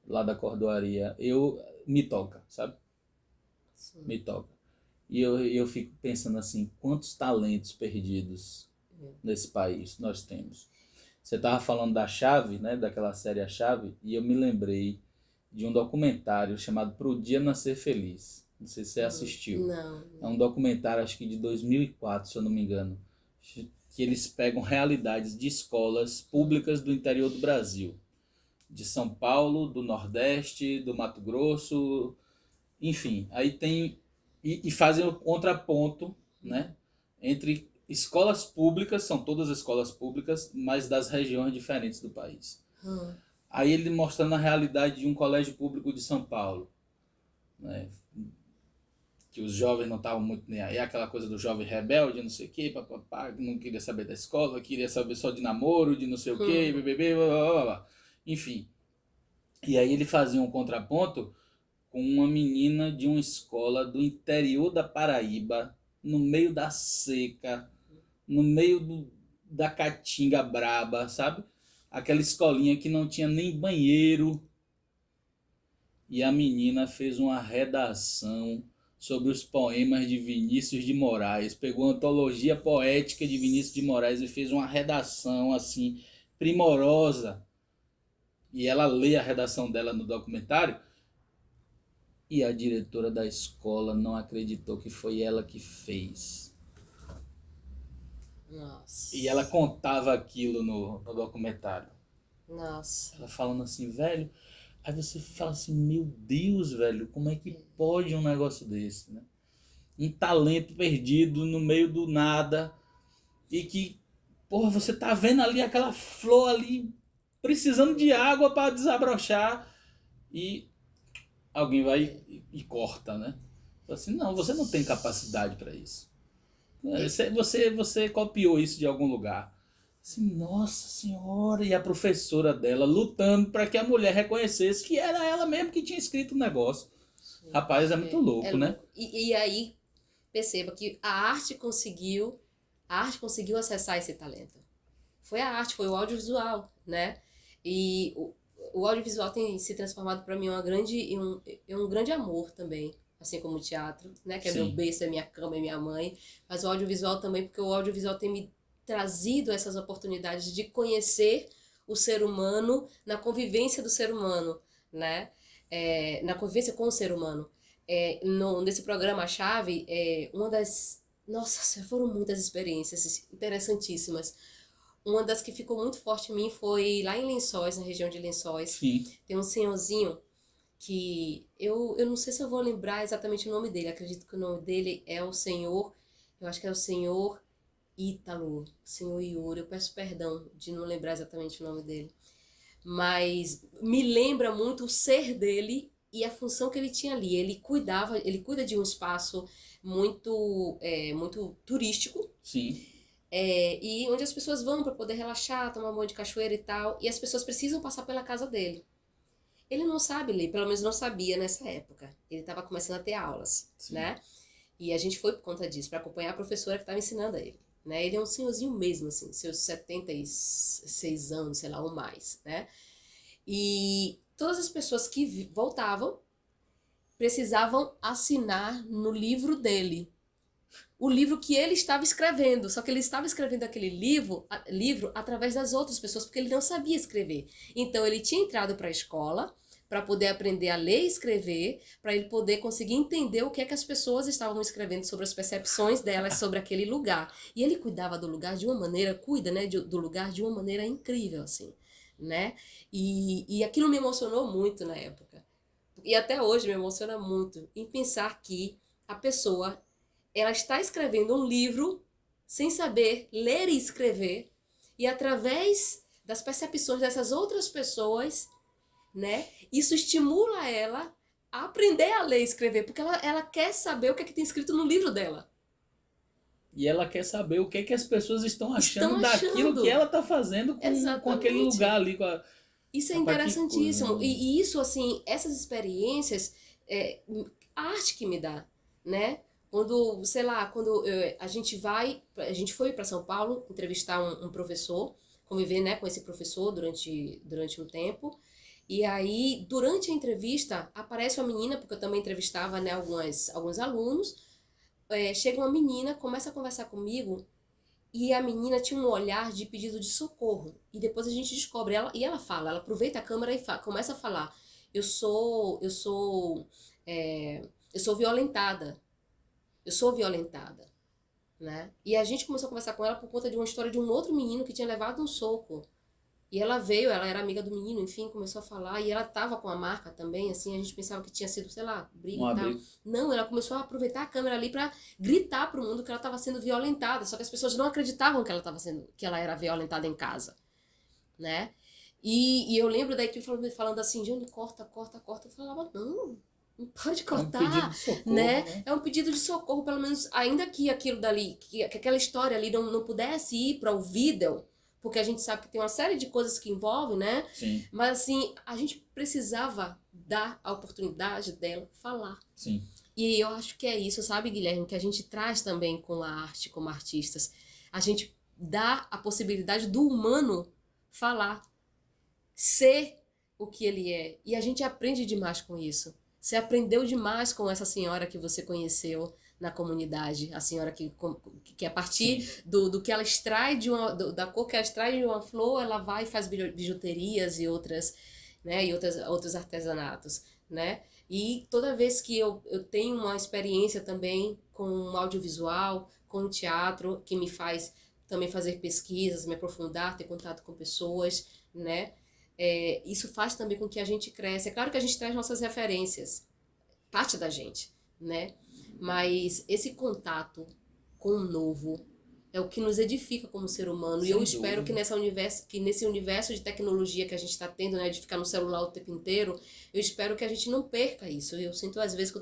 lá da cordoaria, eu me toca, sabe? Sim. Me toca. E eu fico pensando assim, quantos talentos perdidos nesse país nós temos. Você estava falando da Chave, né, daquela série A Chave, e eu me lembrei de um documentário chamado Pro Dia Nascer Feliz. Não sei se você assistiu. Não, É um não. documentário, acho que de 2004, se eu não me engano. que eles pegam realidades de escolas públicas do interior do Brasil, de São Paulo, do Nordeste, do Mato Grosso, enfim, aí tem e fazem o contraponto, né, entre escolas públicas, são todas escolas públicas, mas das regiões diferentes do país. Aí ele mostrando a realidade de um colégio público de São Paulo, né, que os jovens não estavam muito nem aí, aquela coisa do jovem rebelde, não sei o quê, papapá, não queria saber da escola, queria saber só de namoro, de não sei o quê, bebê, blá, blá, blá, blá. Enfim. E aí ele fazia um contraponto com uma menina de uma escola do interior da Paraíba, no meio da seca, no meio da caatinga braba, sabe? Aquela escolinha que não tinha nem banheiro. E a menina fez uma redação sobre os poemas de Vinícius de Moraes. Pegou a antologia poética de Vinícius de Moraes e fez uma redação assim primorosa. E ela lê a redação dela no documentário. E a diretora da escola não acreditou que foi ela que fez. Nossa. E ela contava aquilo no documentário. Nossa. Ela falando assim, velho. Aí você fala assim, meu Deus, velho, como é que pode um negócio desse, né? Um talento perdido no meio do nada. E que, porra, você tá vendo ali aquela flor ali precisando de água para desabrochar. E alguém vai e corta, né? Fala assim, não, você não tem capacidade para isso. Você copiou isso de algum lugar. Assim, nossa senhora, e a professora dela lutando para que a mulher reconhecesse que era ela mesmo que tinha escrito o negócio. Rapaz, é muito louco, né? E aí, perceba que a arte conseguiu acessar esse talento. Foi a arte, foi o audiovisual, né? E o audiovisual tem se transformado para mim em um grande amor também, assim como o teatro, né? Que é meu Sim. berço, é minha cama, é minha mãe. Mas o audiovisual também, porque o audiovisual tem me trazido essas oportunidades de conhecer o ser humano na convivência do ser humano, né? Na convivência com o ser humano. Nesse programa A Chave, uma das... Nossa, foram muitas experiências interessantíssimas. Uma das que ficou muito forte em mim foi lá em Lençóis, na região de Lençóis. Sim. Tem um senhorzinho que eu não sei se eu vou lembrar exatamente o nome dele. Acredito que o nome dele é o senhor, eu acho que é o senhor Ítalo, senhor Iuro. Eu peço perdão de não lembrar exatamente o nome dele. Mas me lembra muito o ser dele e a função que ele tinha ali. Ele cuida de um espaço muito turístico. Sim. E onde as pessoas vão para poder relaxar, tomar banho de cachoeira e tal, e as pessoas precisam passar pela casa dele. Ele não sabe ler, pelo menos não sabia nessa época. Ele estava começando a ter aulas, Sim. né? E a gente foi por conta disso, para acompanhar a professora que estava ensinando a ele. Né? Ele é um senhorzinho mesmo, assim, seus 76 anos, sei lá, ou mais, né? E todas as pessoas que voltavam precisavam assinar no livro dele. O livro que ele estava escrevendo, só que ele estava escrevendo aquele livro através das outras pessoas, porque ele não sabia escrever. Então ele tinha entrado para a escola para poder aprender a ler e escrever, para ele poder conseguir entender o que é que as pessoas estavam escrevendo sobre as percepções delas sobre aquele lugar. E ele cuidava do lugar de uma maneira, do lugar de uma maneira incrível, assim, né? E aquilo me emocionou muito na época. E até hoje me emociona muito em pensar que a pessoa ela está escrevendo um livro sem saber ler e escrever, e através das percepções dessas outras pessoas, né, isso estimula ela a aprender a ler e escrever, porque ela quer saber o que é que tem escrito no livro dela. E ela quer saber o que é que as pessoas estão achando Estão daquilo que achando. ela está fazendo com aquele Exatamente. lugar ali. Isso é Rapaz, que coisa, interessantíssimo. né? E isso, assim, essas experiências, a arte que me dá, né? Quando, sei lá, a gente foi para São Paulo entrevistar um professor, conviver, né, com esse professor durante um tempo. E aí, durante a entrevista, aparece uma menina, porque eu também entrevistava, né, alguns alunos. Chega uma menina, começa a conversar comigo, e a menina tinha um olhar de pedido de socorro. E depois a gente descobre, ela aproveita a câmera e começa a falar: eu sou violentada. Eu sou violentada, né? E a gente começou a conversar com ela por conta de uma história de um outro menino que tinha levado um soco. E ela veio, ela era amiga do menino, enfim, começou a falar, e ela tava com a marca também, assim, a gente pensava que tinha sido, sei lá, briga Um e tal. abrigo. Não, ela começou a aproveitar a câmera ali pra gritar pro mundo que ela tava sendo violentada, só que as pessoas não acreditavam que que ela era violentada em casa, né? E eu lembro da equipe falando assim, Jane, corta, corta, corta. Eu falava, não pode É um pedido cortar, de socorro, né? né? É um pedido de socorro, pelo menos, ainda que aquilo dali, que aquela história ali não pudesse ir para o vídeo, porque a gente sabe que tem uma série de coisas que envolvem, né? Sim, Mas assim, a gente precisava dar a oportunidade dela falar. sim. E eu acho que é isso, sabe, Guilherme, que a gente traz também com a arte, como artistas. A gente dá a possibilidade do humano falar, ser o que ele é. E a gente aprende demais com isso. Você aprendeu demais com essa senhora que você conheceu na comunidade, a senhora que a partir Sim. do que ela extrai da cor que ela extrai de uma flor, ela vai e faz bijuterias e outras, né, e outros artesanatos, né? E toda vez que eu tenho uma experiência também com o audiovisual, com o teatro, que me faz também fazer pesquisas, me aprofundar, ter contato com pessoas, né? Isso faz também com que a gente cresça. É claro que a gente traz nossas referências, parte da gente, né? Mas esse contato com o novo é o que nos edifica como ser humano. E eu Sem espero que dúvida. nesse universo de tecnologia que a gente está tendo, né, de ficar no celular o tempo inteiro, eu espero que a gente não perca isso. Eu sinto às vezes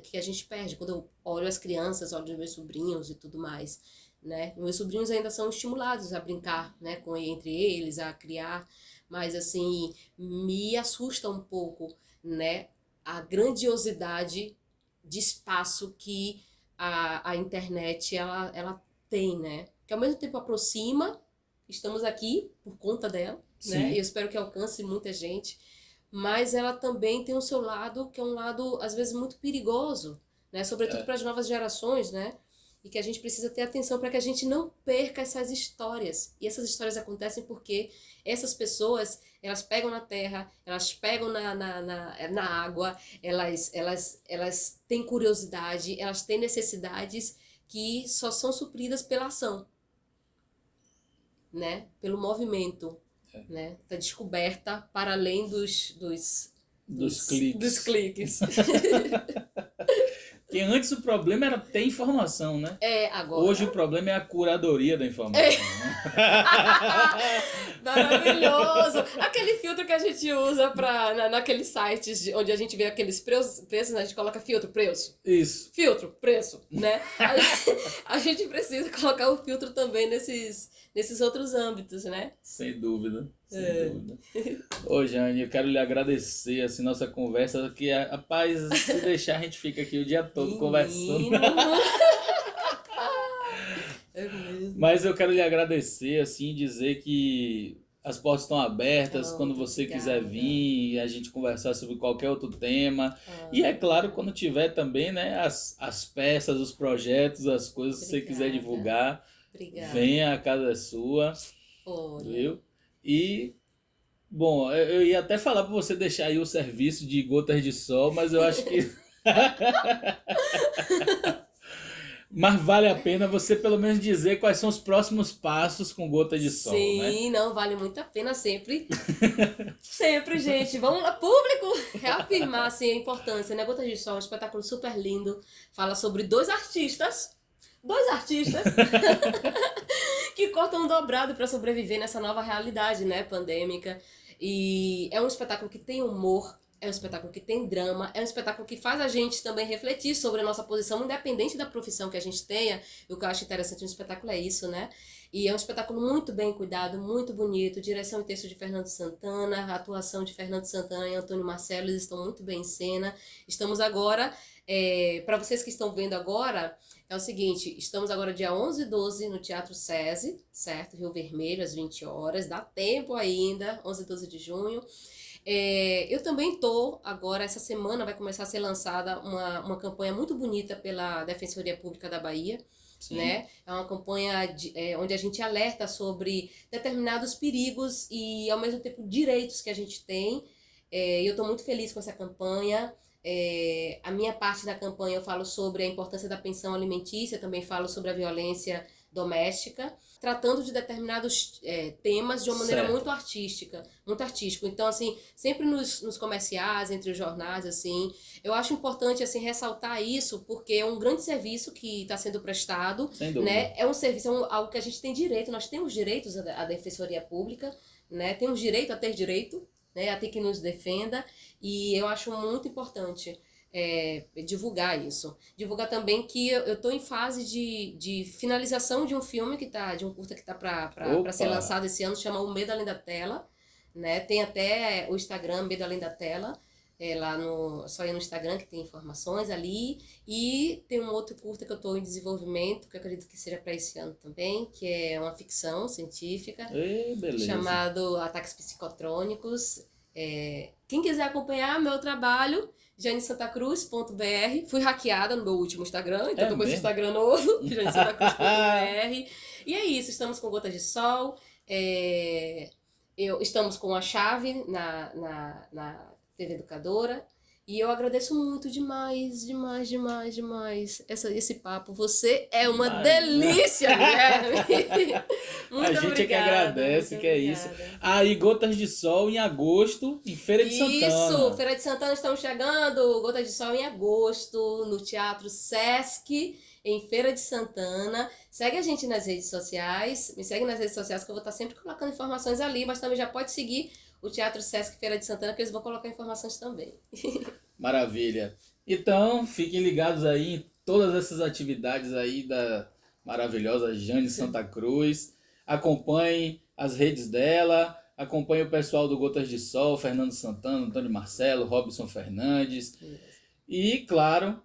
que a gente perde, quando eu olho as crianças, olho os meus sobrinhos e tudo mais, né? Meus sobrinhos ainda são estimulados a brincar, né, entre eles, a criar, mas assim, me assusta um pouco, né, a grandiosidade de espaço que a internet ela tem, né? Que ao mesmo tempo aproxima, estamos aqui por conta dela, né? E eu Sim. espero que alcance muita gente, mas ela também tem o seu lado, que é um lado às vezes muito perigoso, né? Sobretudo É. para as novas gerações, né? E que a gente precisa ter atenção para que a gente não perca essas histórias. E essas histórias acontecem porque essas pessoas, elas pegam na terra, elas pegam na água, elas têm curiosidade, elas têm necessidades que só são supridas pela ação, né? Pelo movimento, né? Da descoberta para além Dos dos cliques. cliques. Porque antes o problema era ter informação, né? Hoje o Agora. problema é a curadoria da informação, né? Maravilhoso! Aquele filtro que a gente usa naqueles sites onde a gente vê aqueles preços, né? A gente coloca filtro, preço. Isso. Filtro, preço, né? A gente precisa colocar o filtro também nesses outros âmbitos, né? Sem dúvida, sem dúvida. Ô, Jane, eu quero lhe agradecer, assim, nossa conversa, que, rapaz, se deixar, a gente fica aqui o dia todo conversando. Menino! É mesmo. Mas eu quero lhe agradecer, assim, dizer que as portas estão abertas, quando Muito você quiser obrigada. vir e a gente conversar sobre qualquer outro tema. E é claro, quando tiver também, né, as peças, os projetos, as coisas que você quiser Obrigada. divulgar, Obrigada. venha, a casa é sua, Olha. viu? E, bom, eu ia até falar para você deixar aí o serviço de gotas de sol, mas eu acho que... Mas vale a pena você pelo menos dizer quais são os próximos passos com gota de sol, né? Sim, não, vale muito a pena sempre. Sempre, gente. Vamos lá, público, reafirmar assim, a importância, né? Gotas de Sol, um espetáculo super lindo. Fala sobre dois artistas que cortam um dobrado para sobreviver nessa nova realidade, né, pandêmica. E é um espetáculo que tem humor, é um espetáculo que tem drama, é um espetáculo que faz a gente também refletir sobre a nossa posição, independente da profissão que a gente tenha. O que eu acho interessante no espetáculo é isso, né? E é um espetáculo muito bem cuidado, muito bonito, direção e texto de Fernando Santana, a atuação de Fernando Santana e Antônio Marcelo, eles estão muito bem em cena. Estamos agora, para vocês que estão vendo agora, é o seguinte, estamos agora dia 11 e 12 no Teatro SESI, certo? Rio Vermelho, às 20 horas, dá tempo ainda, 11 e 12 de junho. Eu também agora, essa semana vai começar a ser lançada uma campanha muito bonita pela Defensoria Pública da Bahia, Sim. né? É uma campanha onde a gente alerta sobre determinados perigos e, ao mesmo tempo, direitos que a gente tem. Eu estou muito feliz com essa campanha. A minha parte da campanha eu falo sobre a importância da pensão alimentícia, também falo sobre a violência doméstica, tratando de determinados temas de uma maneira Certo. muito artística, muito artístico. Então, assim, sempre nos comerciais, entre os jornais, assim, eu acho importante, assim, ressaltar isso, porque é um grande serviço que está sendo prestado, Sem dúvida. né? É um serviço, algo que a gente tem direito, nós temos direitos à Defensoria Pública, né? Temos direito a ter direito, né? A ter que nos defenda, e eu acho muito importante divulgar isso. Divulgar também que eu estou em fase de finalização de um filme de um curta que está para ser Opa! lançado esse ano, chama O Medo Além da Tela, né? Tem até o Instagram Medo Além da Tela, lá só ir no Instagram que tem informações ali, e tem um outro curta que eu estou em desenvolvimento, que eu acredito que seja para esse ano também, que é uma ficção científica, Beleza. chamado Ataques Psicotrônicos. Quem quiser acompanhar meu trabalho, janesantacruz.br. Fui hackeada no meu último Instagram, então tô com esse Mesmo? Instagram novo, janesantacruz.br. E é isso, estamos com Gotas de Sol, estamos com a chave na TV Educadora. E eu agradeço muito demais, demais, demais, demais esse papo. Você é uma delícia, Guilherme! A Muito gente é que obrigada, agradece, muito que é isso. obrigada. Aí, Gotas de Sol em agosto, em Feira de Isso, Santana. Feira de Santana, estamos chegando. Gotas de Sol em agosto, no Teatro Sesc, em Feira de Santana. Segue a gente nas redes sociais, me segue nas redes sociais que eu vou estar sempre colocando informações ali, mas também já pode seguir o Teatro Sesc Feira de Santana, que eles vão colocar informações também. Maravilha. Então, fiquem ligados aí em todas essas atividades aí da maravilhosa Jane Santa Cruz. Acompanhem as redes dela, acompanhem o pessoal do Gotas de Sol, Fernando Santana, Antônio Marcelo, Robson Fernandes. E, claro,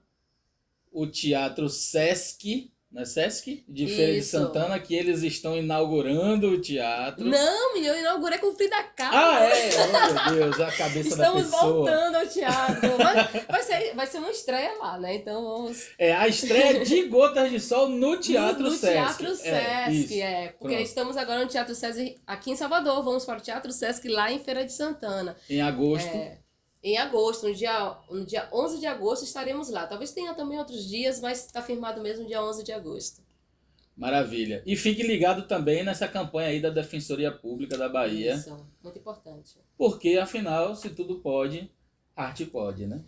o Teatro Sesc, não é Sesc? De Feira de Isso. Santana, que eles estão inaugurando o teatro. Não, menino, eu inaugurei com Frida Kahlo. Ah, é? Oh, meu Deus, a cabeça da pessoa. Estamos voltando ao teatro. Mas vai ser uma estreia lá, né? Então vamos. A estreia de Gotas de Sol no Teatro no Sesc. Teatro Sesc, isso. porque Pronto. estamos agora no Teatro Sesc aqui em Salvador. Vamos para o Teatro Sesc lá em Feira de Santana. Em agosto. Em agosto, no dia 11 de agosto estaremos lá. Talvez tenha também outros dias, mas está firmado mesmo dia 11 de agosto. Maravilha. E fique ligado também nessa campanha aí da Defensoria Pública da Bahia. Isso, muito importante. Porque, afinal, se tudo pode, arte pode, né?